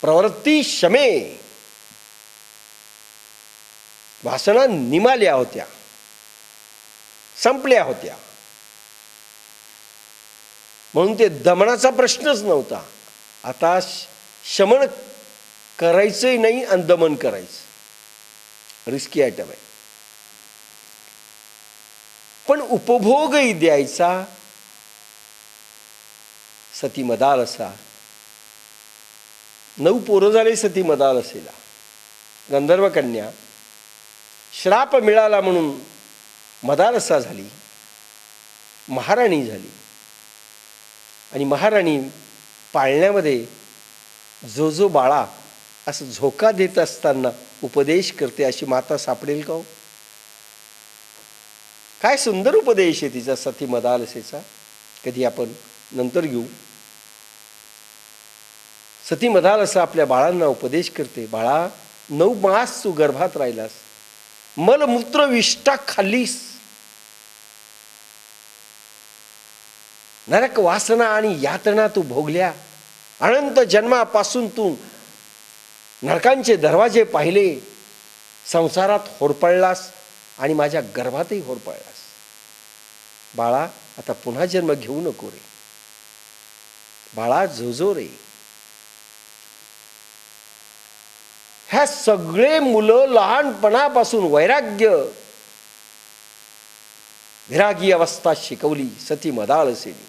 प्रवृत्ती शमे. वासना निमाल्या होत्या, संपल्या होत्या. म्हणून ते दमनाचा प्रश्नच नव्हता. आता शमन करायचंही नाही आणि दमन करायचं रिस्की आयटम आहे. पण उपभोगही द्यायचा. सती मदालसा, 9 पोरं झाले सती मदालसेला. गंधर्व कन्या, श्राप मिळाला म्हणून मदालसा झाली, महाराणी झाली. आणि महाराणी पाळण्यामध्ये जो जो बाळा असं झोका देत असताना उपदेश करते, अशी माता सापडेल का हो? काय सुंदर उपदेश आहे तिचा सती मदालसेचा. कधी आपण नंतर घेऊ. सती मदालसा आपल्या बाळांना उपदेश करते, बाळा 9 मास तू गर्भात राहिलास, मलमूत्र विष्ठा खाल्लीस, नरक वासना आणि यातना तू भोगल्या, अनंत जन्मापासून तू नरकांचे दरवाजे पाहिले, संसारात होरपळलास आणि माझ्या गर्भातही होरपळलास. बाळा आता पुन्हा जन्म घेऊ नको रे, बाळा झोझो रे. ह्या सगळे मुलं लहानपणापासून विरागी अवस्था शिकवली सती मदालसेने.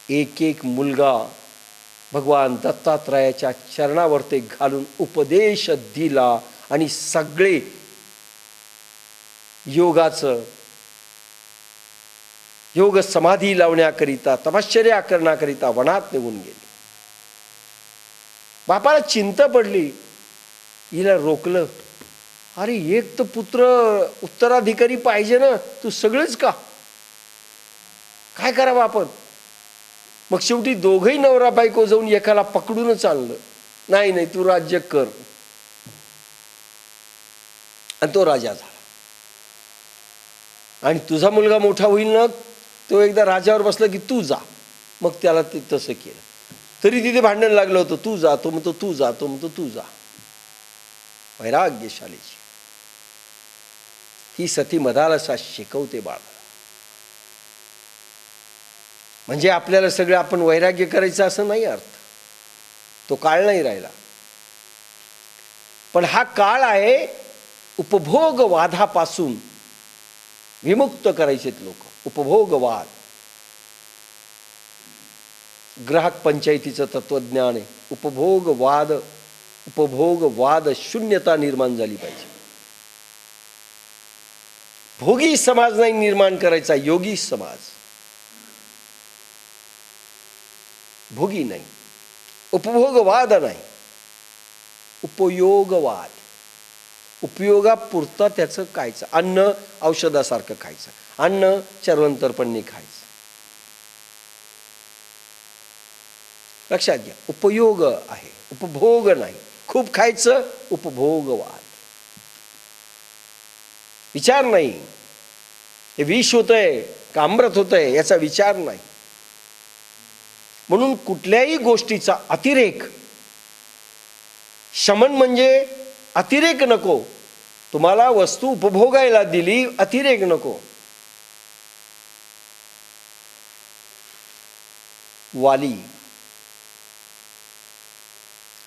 एक एक मुलगा भगवान दत्तात्रयाच्या चरणावर ते घालून उपदेश दिला आणि सगळे योग समाधी लावण्याकरिता, तपश्चर्या करण्याकरिता वनात निघून गेले. बापाला चिंता पडली, हिला रोखलं. अरे एक तर पुत्र उत्तराधिकारी पाहिजे ना, तू सगळेच का, काय करावं आपण? मग शेवटी दोघही नवरा बायको जाऊन एकाला पकडूनच आणलं. नाही नाही तू राज्य कर. आणि तो राजा झाला. आणि तुझा मुलगा मोठा होईल ना, तो एकदा राजावर बसला की तू जा. मग त्याला ते तसं केलं. तरी तिथे भांडण लागलं होतं, तू जातो म्हणतो तू जातो म्हणतो तू जा. वैराग्यशालीची ही सती मदालसा शिकवते बाळ. म्हणजे आपल्याला सगळं आपण वैराग्य करायचं असं नाही अर्थ. तो काळ नाही राहिला. पण हा काळ आहे उपभोगवादापासून विमुक्त करायचेत लोक. उपभोगवाद, ग्राहक पंचायतीचं तत्वज्ञान आहे. उपभोगवाद शून्यता निर्माण झाली पाहिजे. भोगी समाज नाही निर्माण करायचा, योगी समाज. भोगी नाही, उपभोगवाद नाही, उपयोगवाद. उपयोगापुरता त्याचं खायचं. अन्न औषधासारखं खायचं, अन्न चरवंतरपणे खायचं. लक्षात घ्या, उपयोग आहे, उपभोग नाही. खूप खायचं, उपभोगवाद. विचार नाही हे विष होतंय का अमृत होतंय याचा विचार नाही. म्हणून कुठल्याही गोष्टीचा अतिरेक, शमन म्हणजे अतिरेक नको. तुम्हाला वस्तू उपभोगायला दिली, अतिरेक नको.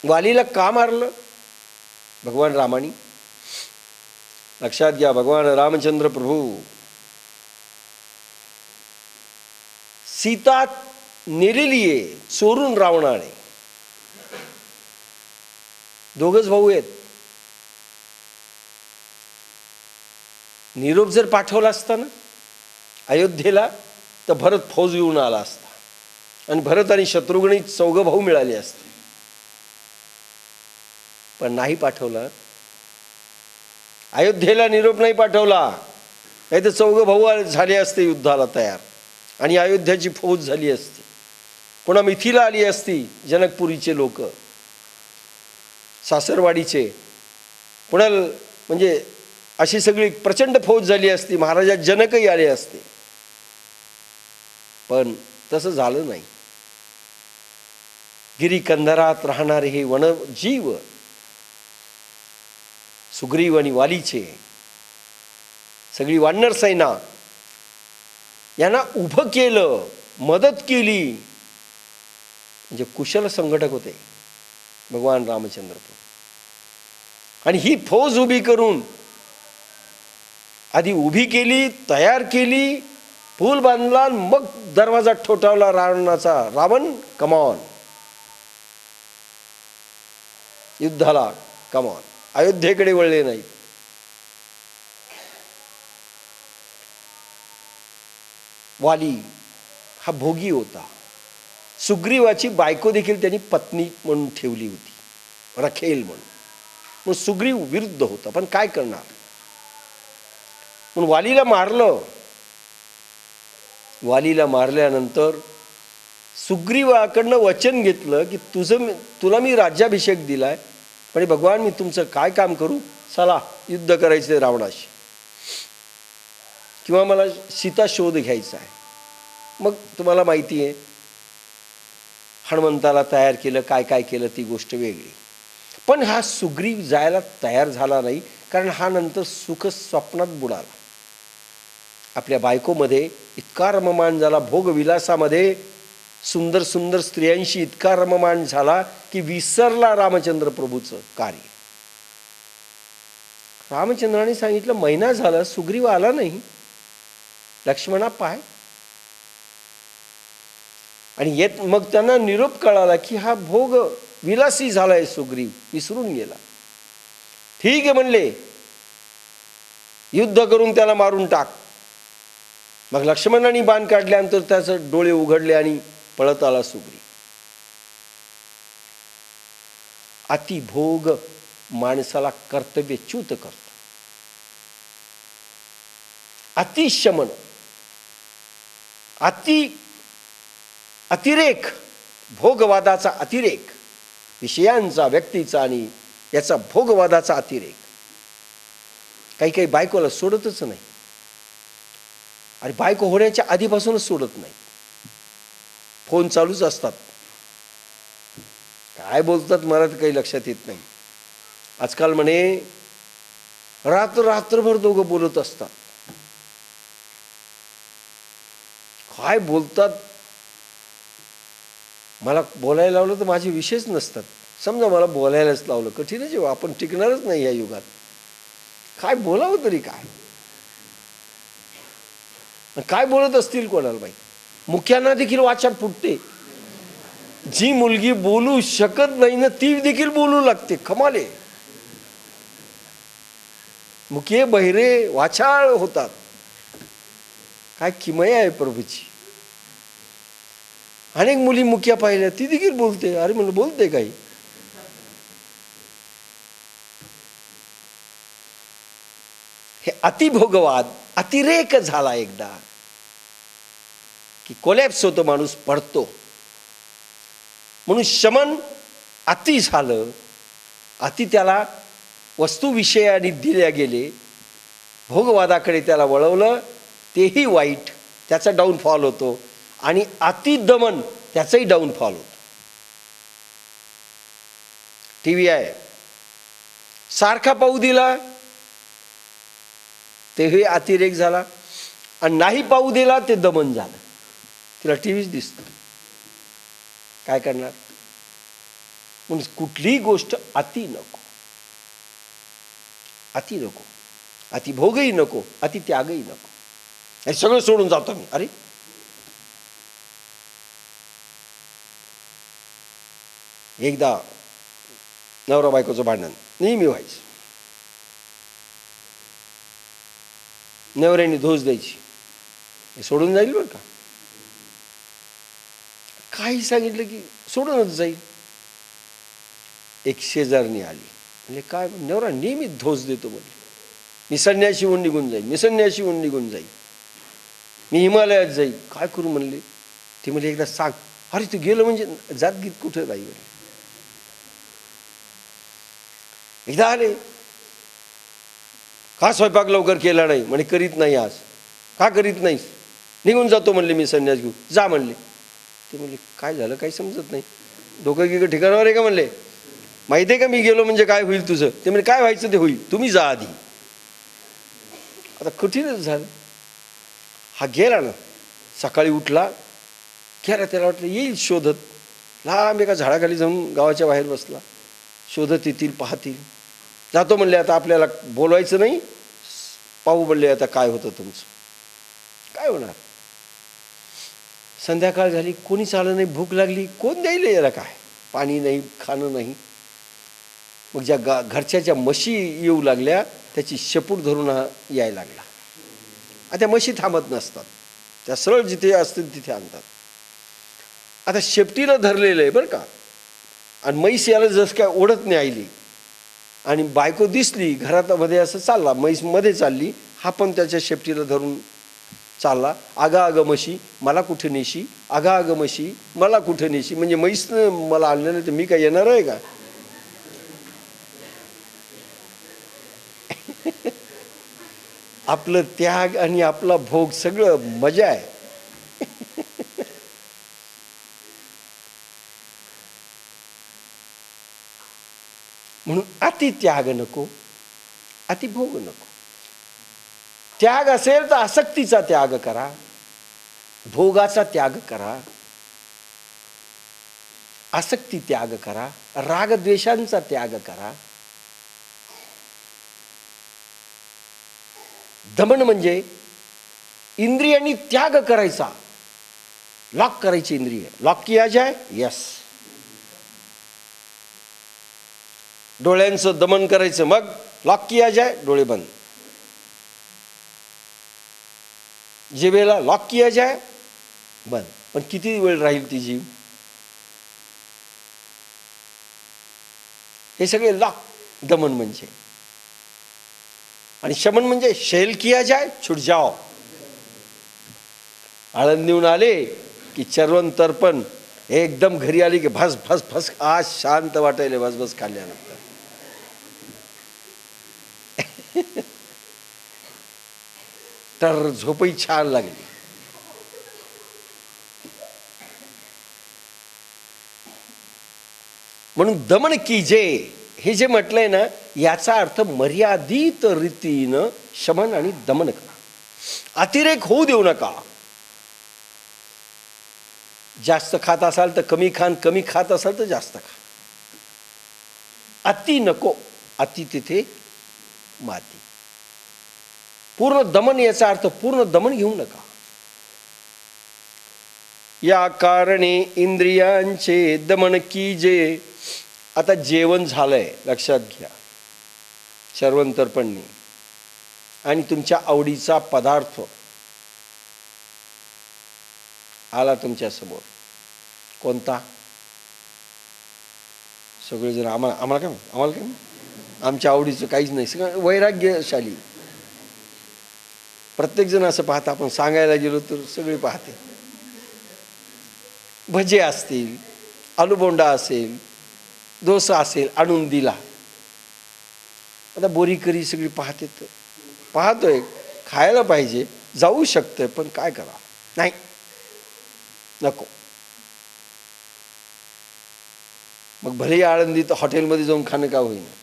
वालीला का मारलं भगवान रामानी? लक्षात घ्या, भगवान रामचंद्र प्रभू सीता नेलेली आहे चोरून रावणाने. दोघच भाऊ आहेत. निरोप जर पाठवला असता ना अयोध्येला, तर भरत फौज घेऊन आला असता आणि भरत आणि शत्रुघ्न चौघ भाऊ मिळाले असते. पण नाही पाठवलं. अयोध्येला निरोप नाही पाठवला, नाही तर चौघ भाऊ झाले असते युद्धाला तयार आणि अयोध्याची फौज झाली असती. पुन्हा मिथिला आली असती जनकपुरीचे लोक, सासरवाडीचे, पुन्हा म्हणजे अशी सगळी प्रचंड फौज झाली असती, महाराजा जनकही आले असते. पण तसं झालं नाही. गिरीकंदरात राहणारे हे वनजीव, सुग्रीव आणि वालीचे, सगळी वानर सेना यांना उभं केलं, मदत केली. म्हणजे कुशल संघटक होते भगवान रामचंद्र. आणि ही फौज उभी करून आधी उभी केली, तयार केली, पूल बांधला, मग दरवाजा ठोठावला रावणाचा. रावण कमॉन, युद्धाला कमॉन, अयोध्येकडे वळले नाही. वाली हा भोगी होता. सुग्रीवाची बायको देखील त्यांनी पत्नी म्हणून ठेवली होती, रखेल म्हणून. मग सुग्रीव विरुद्ध होता, पण काय करणार. म्हणून वालीला मारलं. वालीला मारल्यानंतर सुग्रीवाकडनं वचन घेतलं की तुला मी राज्याभिषेक दिलाय, पण भगवान मी तुमचं काय काम करू, चला युद्ध करायचं रावणाशी, किंवा मला सीता शोध घ्यायचा आहे. मग तुम्हाला माहिती आहे हनुमंताला तयार केलं, काय काय केलं ती गोष्ट वेगळी. पण हा सुग्रीव जायला तयार झाला नाही, कारण हा नंतर सुख स्वप्नात बुडाला. आपल्या बायकोमध्ये इतका रममाण झाला, भोगविलासामध्ये सुंदर सुंदर स्त्रियांशी इतका रममाण झाला की विसरला रामचंद्र प्रभूचं कार्य. रामचंद्राने सांगितलं महिना झाला सुग्रीव आला नाही, लक्ष्मणा पाय. आणि येत मग त्यांना निरोप कळाला की हा भोग विलासी झालाय, सुग्रीव विसरून गेला. ठीक आहे म्हणले, युद्ध करून त्याला मारून टाक. मग लक्ष्मणाने बाण काढल्यानंतर त्याचे डोळे उघडले आणि पळत आला सुग्रीव. अतिभोग माणसाला कर्तव्यच्युत करतो. अतिशमन, अतिरेक, भोगवादाचा अतिरेक, विषयांचा, व्यक्तीचा आणि याचा भोगवादाचा अतिरेक काही काही बायकोला सोडतच नाही. आणि बायको होण्याच्या आधीपासूनच सोडत नाही. फोन चालूच असतात, काय बोलतात मला तर काही लक्षात येत नाही. आजकाल म्हणे रात्रभर दोघं बोलत असतात. काय बोलतात, मला बोलायला लावलं तर माझे विषयच नसतात. समजा मला बोलायलाच लावलं, कठीणच आहे, आपण टिकणारच नाही या युगात. काय बोलावं तरी काय, काय बोलत असतील कोणाला माहिती. मुख्यांना देखील वाचा फुटते. जी मुलगी बोलू शकत नाही ना ती देखील बोलू लागते. कमाले, मुखे बहिरे वाचाळ होतात. काय किमया आहे प्रभूची. अनेक मुली मुख्या पाहिल्या, ती देखील बोलते. अरे म्हणलं बोलते काही. हे अतिभोगवाद, अतिरेक झाला एकदा की कोलॅप्स होतो, माणूस पडतो. म्हणून शमन अति झालं. अति त्याला वस्तुविषयाने दिल्या गेले, भोगवादाकडे त्याला वळवलं, तेही वाईट, त्याचा डाऊनफॉल होतो. आणि अतिदमन, त्याचाही डाऊनफॉल होतो. टीव्ही आहे, सारखा पाहू दिला तेही अतिरेक झाला, आणि नाही पाहू दिला ते दमन झालं. तिला टीव्हीच दिसतो, काय करणार. म्हणून कुठलीही गोष्ट अति नको, अति नको, अति भोगही नको, अति त्यागही नको. हे सगळं सोडून जातो मी. अरे एकदा नवरा बायकोचं भांडण नेहमी व्हायचं. नवऱ्याने धोस द्यायची, हे सोडून जाईल बरं का. काही सांगितलं की सोडूनच जाईल. एक शेजारणी आली, म्हणजे काय नवरा नेहमी धोस देतो म्हणजे, मी संन्याशी होऊन निघून जाईल, मी संन्याशी होऊन निघून जाईल, मी हिमालयात जाईल, काय करू म्हणले. ती म्हणजे एकदा सांग अरे तू गेलं म्हणजे जात गीत कुठं नाही. एकदा आले, का स्वयंपाक लवकर केला नाही? म्हणे करीत नाही आज. का करीत नाहीस? निघून जातो म्हणले मी संन्यास घेऊ. जा म्हणले. ते म्हणले काय झालं काही समजत नाही, डोकं गिकं ठिकाणावर आहे का म्हणले. माहिती आहे का मी गेलो म्हणजे काय होईल तुझं? ते म्हणजे काय व्हायचं ते होईल, तुम्ही जा आधी. आता कठीणच झालं. हा गेला ना, सकाळी उठला, गेला, त्याला वाटलं येईल शोधत, लांब एका झाडाखाली जाऊन गावाच्या बाहेर बसला. शोधत येतील, पाहतील. जातो म्हणले आता आपल्याला बोलवायचं नाही, पाहू म्हणले आता काय होतं तुमचं. काय होणार? संध्याकाळ झाली, कोणीच आलं नाही. भूक लागली, कोण द्यायला याला काय? पाणी नाही, खाणं नाही. मग ज्या घरच्या ज्या म्हशी येऊ लागल्या, त्याची शेपूट धरून यायला लागला. आता त्या म्हशी थांबत नसतात, त्या सरळ जिथे असतील तिथे आणतात. आता शेपटीला धरलेलं आहे बरं का, आणि म्हैस याला जसं काय ओढत नाही आली, आणि बायको दिसली घरामध्ये, असं चालला, म्हैस मध्ये चालली, हा पण त्याच्या शेपटीला धरून चालला. आगा आगं म्हशी मला कुठे नेशी, आगा आगं म्हशी मला कुठे नेशी. म्हणजे म्हैसनं मला आणलं नाही तर मी काय येणार आहे का? आपलं त्याग आणि आपला भोग सगळं मजा आहे. म्हणून अति त्याग नको, अति भोग नको. त्याग असेल तर आसक्तीचा त्याग करा, भोगाचा त्याग करा, आसक्ती त्याग करा, रागद्वेषांचा त्याग करा. दमन म्हणजे इंद्रियांनी त्याग करायचा, लॉक करायची इंद्रिय. लॉक किया जाय, यस. डोळ्यांचं दमन करायचं, मग लॉक किया जाय, डोळे बंद. जिभेला लॉक किया जाय, बंद. पण किती वेळ राहील ती जीव? हे सगळे लॉक, दमन म्हणजे. आणि शमन म्हणजे शैल किया जाय, छुट जाओ. आळंदीहून आले की चर्वण तर्पण, एकदम घरी आले की भस भस भस, आज शांत वाटायला भस भस खाल्ल्यानंतर. तर झोपही छान लागली. म्हणून दमन कीजे हे जे म्हटलंय ना, याचा अर्थ मर्यादित रीतीनं शमन आणि दमन करा. अतिरेक होऊ देऊ नका. जास्त खात असाल तर कमी खान, कमी खात असाल तर जास्त खा. अति नको, अति तिथे माती. पूर्ण दमन याचा अर्थ पूर्ण दमन घेऊ नका. या कारणे इंद्रियांचे दमन कीजे. आता जेवण झालंय, लक्षात घ्या, श्रवण तर्पणनी, आणि तुमच्या आवडीचा पदार्थ आला तुमच्या समोर. कोणता? सगळेजण आम्हाला काय आमच्या आवडीचं काहीच नाही, सगळं वैराग्यशाली. प्रत्येक जण असं पाहता, आपण सांगायला गेलो तर सगळे पाहते. भजे असतील, आलूबोंडा असेल, डोसा असेल, आणून दिला. आता बोरीकरी सगळी पाहते, तर पाहतोय, खायला पाहिजे, जाऊ शकतंय, पण काय करा, नाही, नको. मग भले आळंदीत हॉटेलमध्ये जाऊन खाणं का होईना,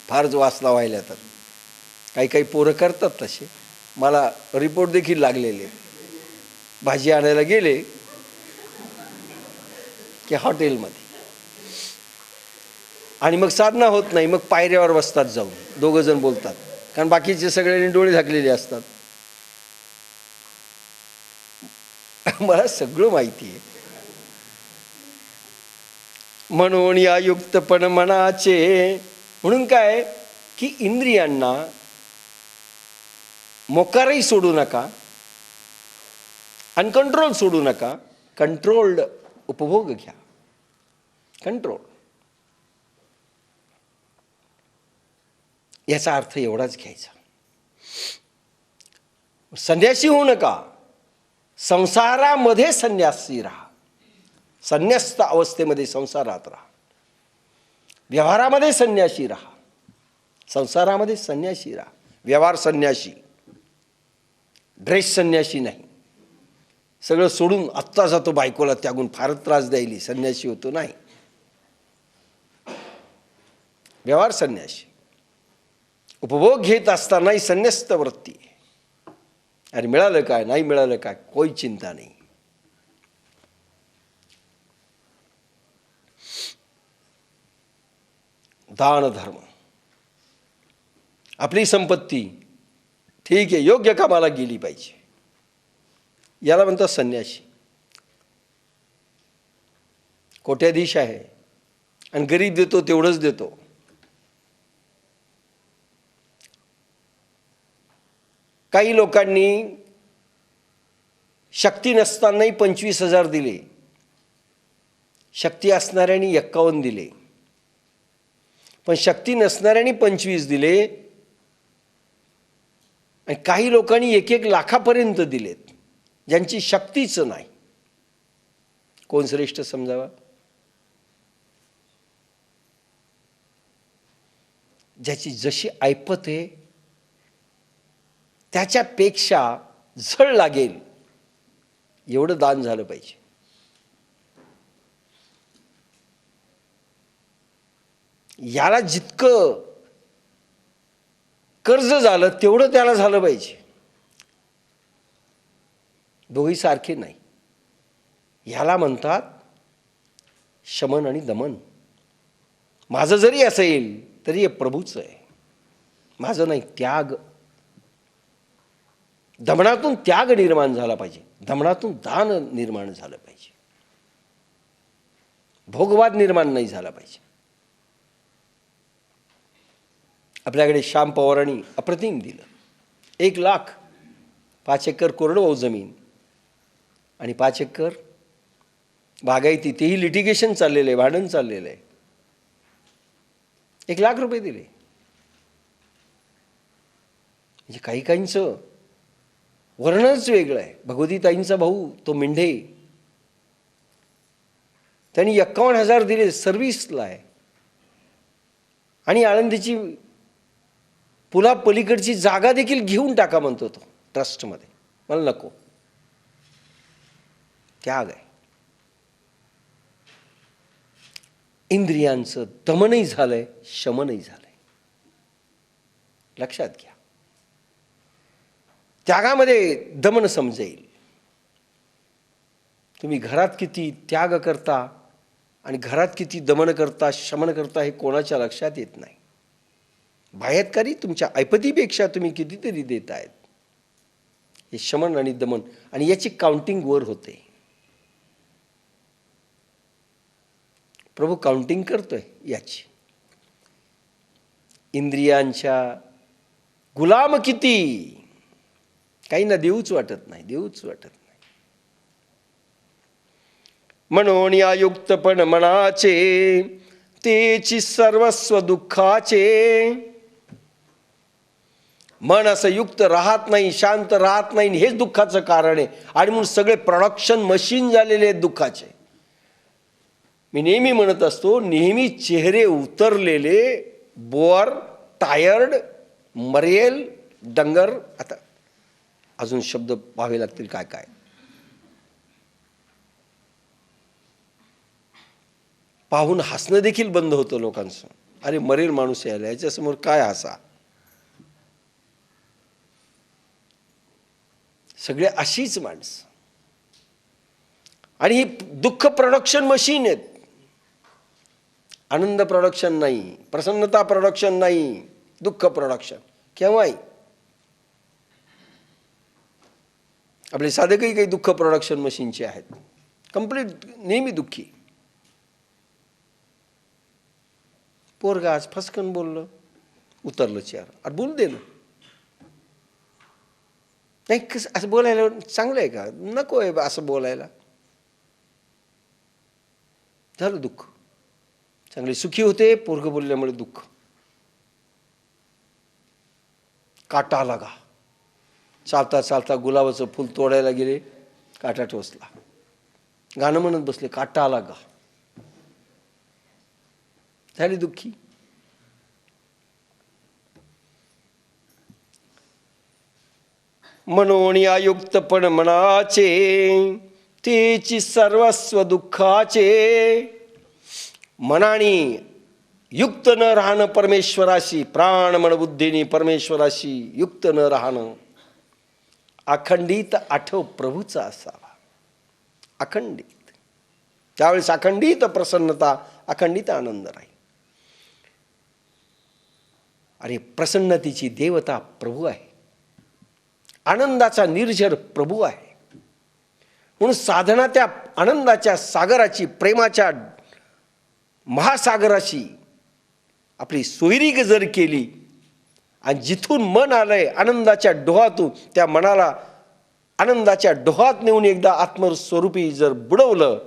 फारच वासना व्हायला. तर काही काही पोरं करतात तसे. मला रिपोर्ट देखील लागलेले. भाजी आणायला गेले की हॉटेलमध्ये, आणि मग साधना होत नाही, मग पायऱ्यावर बसतात जाऊन, दोघं जण बोलतात, कारण बाकीचे सगळ्यांनी डोळे झाकलेले असतात. मला सगळं माहिती आहे. म्हणून या युक्तपण मनाचे. म्हणून काय की इंद्रियांना मोकारही सोडू नका, अनकंट्रोल सोडू नका, कंट्रोल्ड उपभोग घ्या. कंट्रोल याचा अर्थ एवढाच घ्यायचा. संन्यासी होऊ नका, संसारामध्ये संन्यासी राहा. संन्यस्त अवस्थेमध्ये संसारात राहा. व्यवहारामध्ये संन्याशी राहा, संसारामध्ये संन्याशी राहा. व्यवहार संन्याशी, ड्रेस संन्याशी नाही. सगळं सोडून आत्ता जातो बायकोला त्यागून, फारच त्रास द्यायली, संन्याशी होतो नाही. व्यवहार संन्याशी. उपभोग घेत असतानाही संन्यस्त वृत्ती. अरे मिळालं काय, नाही मिळालं काय, कोई चिंता नाही. दान धर्म, आपली संपत्ती ठीक आहे योग्य कामाला गेली पाहिजे, याला म्हणतात संन्याशी. कोट्याधीश आहे आणि गरीब देतो तेवढंच देतो. काही लोकांनी शक्ती नसतानाही 25,000 दिले, शक्ती असणाऱ्यांनी 51 दिले, पण शक्ती नसणाऱ्यांनी 25 दिले, आणि काही लोकांनी 1-1 लाखापर्यंत दिलेत ज्यांची शक्तीच नाही. कोण श्रेष्ठ समजावा? ज्याची जशी ऐपत आहे त्याच्यापेक्षा झळ लागेल एवढं दान झालं पाहिजे. याला जितकं कर्ज झालं तेवढं त्याला झालं पाहिजे. दोघी सारखे नाही. ह्याला म्हणतात शमन आणि दमन. माझं जरी असेल तरी हे प्रभूचं आहे, माझं नाही. त्याग, दमनातून त्याग निर्माण झाला पाहिजे, दमनातून दान निर्माण झालं पाहिजे, भोगवाद निर्माण नाही झाला पाहिजे. आपल्याकडे श्याम पवारांनी अप्रतिम दिलं. 1 लाख, 5 एकर कोरडवाहू जमीन आणि 5 एकर बागायती, तेही लिटिगेशन चाललेलं आहे, भांडण चाललेलं आहे. 1 लाख रुपये दिले. म्हणजे काही काहींचं वर्णनच वेगळं आहे. भगवतीताईंचा भाऊ तो मेंढे, त्यांनी 51,000 दिले, सर्व्हिसला आहे. आणि आळंदीची पुला पलीकडची जागा देखील घेऊन टाका म्हणतो तो ट्रस्टमध्ये. मला नको. त्याग आहे. इंद्रियांचं दमनही झालंय, शमनही झालंय. लक्षात घ्या. त्यागामध्ये दमन समजेल. तुम्ही घरात किती त्याग करता आणि घरात किती दमन करता, शमन करता, हे कोणाच्या लक्षात येत नाही. बाह्यकारी तुमच्या ऐपतीपेक्षा तुम्ही कितीतरी देत आहेत. हे शमन आणि दमन, आणि याची काउंटिंग वर होते. प्रभू काउंटिंग करतोय याची. इंद्रियांच्या गुलाम किती, काहींना देऊच वाटत नाही, देऊच वाटत नाही. म्हणून या युक्तपण मनाचे, तेची सर्वस्व दुःखाचे. मन असं युक्त राहत नाही, शांत राहत नाही, हेच दुःखाचं कारण आहे. आणि म्हणून सगळे प्रोडक्शन मशीन झालेले आहेत दुःखाचे. मी नेहमी म्हणत असतो, नेहमी चेहरे उतरलेले, बोअर, टायर्ड, मरेल, डंगर. आता अजून शब्द पाहावे लागतील काय काय. पाहून हसणं देखील बंद होतं लोकांचं. अरे मरेल माणूस यायला, याच्यासमोर काय हसा. सगळे अशीच माणसं. आणि ही दुःख प्रोडक्शन मशीन आहेत. आनंद प्रोडक्शन नाही, प्रसन्नता प्रोडक्शन नाही, दुःख प्रोडक्शन केव्हाही. आपले साधकही काही दुःख प्रोडक्शन मशीनचे आहेत. कंप्लीट नेहमी दुःखी. पोरगा आज फसकन बोललं, उतरलं चेअर. अरे बोल दे ना. नाही कसं असं बोलायला चांगलं आहे का? नको आहे असं बोलायला. झालं दुःख. चांगले सुखी होते, पोरगं बोलल्यामुळे दुःख. काटा लागा. चालता चालता गुलाबाचं फूल तोडायला गेले, काटा टोचला. गाणं म्हणत बसले, काटा आला गा, झाली दुःखी. मनोनी आयुक्तपण मनाचे, तेची सर्वस्व दुःखाचे. मनाने युक्त न राहणं परमेश्वराशी, प्राण मन बुद्धीने परमेश्वराशी युक्त न राहणं. अखंडित आठव प्रभूचा असावा, अखंडित. त्यावेळेस अखंडित प्रसन्नता, अखंडित आनंद राहील. अरे प्रसन्नतेची देवता प्रभू आहे, आनंदाचा निर्झर प्रभू आहे. म्हणून साधना त्या आनंदाच्या सागराची, प्रेमाच्या महासागराशी आपली सोयरीक जर केली आणि जिथून मन आलंय आनंदाच्या डोहातून, त्या मनाला आनंदाच्या डोहात नेऊन एकदा आत्मस्वरूपी जर बुडवलं,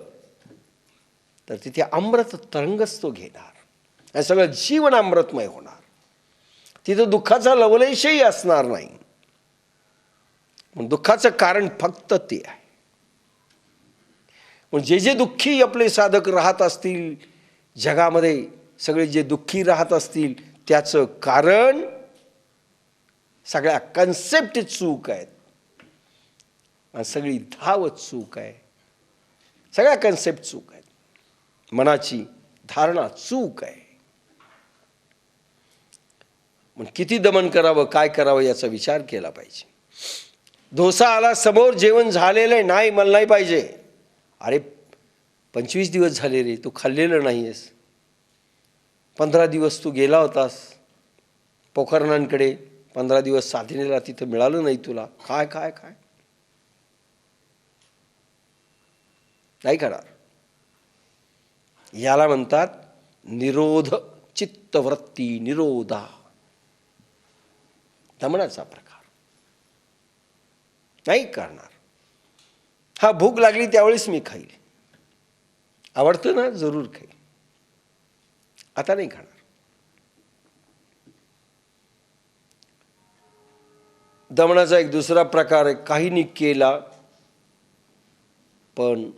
तर तिथे अमृत तरंगच तो घेणार आणि सगळं जीवन अमृतमय होणार. तिथं दुःखाचा लवलेशही असणार नाही. दुःखाचं कारण फक्त ते आहे. जे जे दुःखी आपले साधक राहत असतील जगामध्ये, सगळे जे दुःखी राहत असतील, त्याचं कारण सगळ्या कन्सेप्ट चूक आहेत. सगळी धाव चूक आहे, सगळ्या कन्सेप्ट चूक आहेत. मनाची धारणा चूक आहे. मग किती दमन करावं, काय करावं याचा विचार केला पाहिजे. डोसा आला समोर, जेवण झालेलं नाही, मला नाही पाहिजे. अरे 25 दिवस झाले रे, तू खाल्लेलं नाहीयेस. 15 दिवस तू गेला होतास पोखरणांकडे, 15 दिवस साधनेला, तिथं मिळालं नाही तुला. काय काय काय नाही करणार. याला म्हणतात निरोध चित्तवृत्ती निरोधा, दमनाचा प्रकार. नाही करणार. हा भूक लागली त्यावेळेस मी खाईल, आवडतं ना जरूर खाईल, आता नाही खाणार. दमनाचा एक दुसरा प्रकार आहे, काहींनी केला पण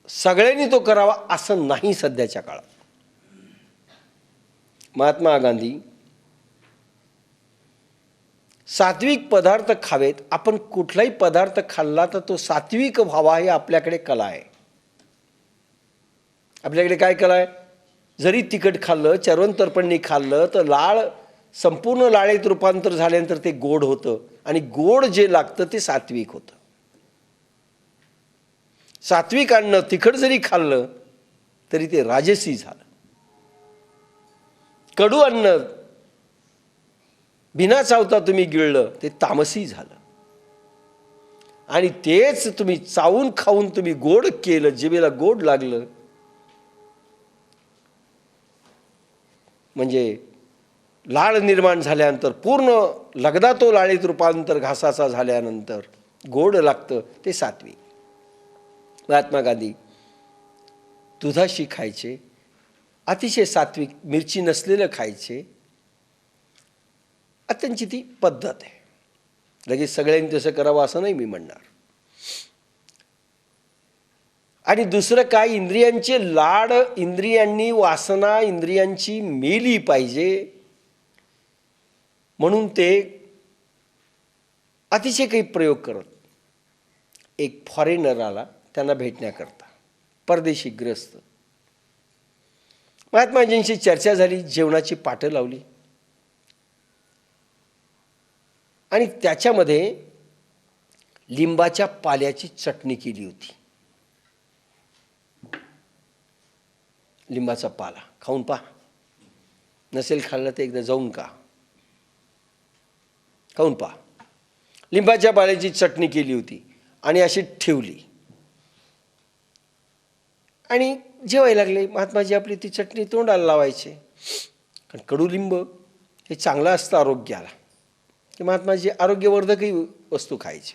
सगळ्यांनी तो करावा असं नाही सध्याच्या काळात. महात्मा गांधी सात्विक पदार्थ खावेत. आपण कुठलाही पदार्थ खाल्ला तर तो सात्विक व्हावा, हे आपल्याकडे कला आहे. आपल्याकडे काय कला आहे? जरी तिखट खाल्लं, चर्वणतर्पणनी खाल्लं तर लाळ संपूर्ण लाळेत रूपांतर झाल्यानंतर ते गोड होतं आणि गोड जे लागतं ते सात्विक होतं. सात्विक अन्न तिखट जरी खाल्लं तरी ते राजसी झालं. कडू अन्न बिना चावता तुम्ही गिळलं ते तामसी झालं. आणि तेच तुम्ही चावून खाऊन तुम्ही गोड केलं, जिभेला गोड लागलं, म्हणजे लाळ निर्माण झाल्यानंतर, पूर्ण लगदा तो लाळीत रूपांतर घासाचा झाल्यानंतर गोड लागतं, ते सात्विक. महात्मा गांधी दुधाशी खायचे, अतिशय सात्विक, मिरची नसलेलं खायचे. त्यांची ती पद्धत आहे. लगेच सगळ्यांनी तसं करावं असं नाही मी म्हणणार. आणि दुसरं काय, इंद्रियांचे लाड, इंद्रियांनी वासना इंद्रियांची मेली पाहिजे म्हणून ते अतिशय काही प्रयोग करत. एक फॉरेनर आला त्यांना भेटण्याकरता, परदेशी ग्रस्त. महात्माजींशी चर्चा झाली, जेवणाची पाटं लावली आणि त्याच्यामध्ये लिंबाच्या पाल्याची चटणी केली होती. लिंबाचा पाला खाऊन पहा, नसेल खाल्लं तर एकदा जाऊन का खाऊन पहा. लिंबाच्या पाल्याची चटणी केली होती आणि अशी ठेवली आणि जेवायला लागले. महात्माजी आपली ती चटणी तोंडाला लावायचे, कारण कडुलिंब हे चांगलं असतं आरोग्याला. की महात्माजी आरोग्यवर्धकही वस्तू खायचे.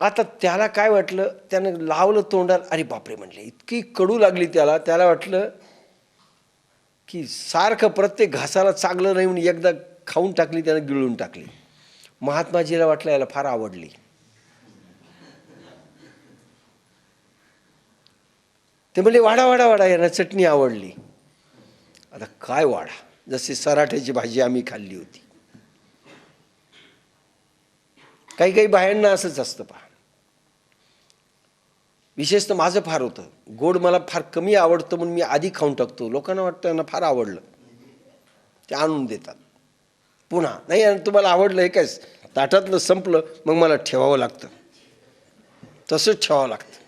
आता त्याला काय वाटलं, त्यानं लावलं तोंडाला, अरे बापरे म्हणले, इतकी कडू लागली त्याला. त्याला वाटलं की सारखं प्रत्येक घासाला चांगलं नाही म्हणून एकदा खाऊन टाकली, त्यानं गिळून टाकली. महात्माजीला वाटलं याला फार आवडली. ते म्हणले वाढा वाढा वाढा, यांना चटणी आवडली. आता काय वाढा, जशी सराठ्याची भाजी आम्ही खाल्ली होती. काही काही बायांना असंच असतं पहा. विशेषतः माझं फार होतं, गोड मला फार कमी आवडतं म्हणून मी आधी खाऊन टाकतो. लोकांना वाटतं यांना फार आवडलं, ते आणून देतात. पुन्हा नाही तुम्हाला आवडलं हे काय, ताटातलं संपलं मग मला ठेवावं लागतं. तसंच ठेवावं लागतं.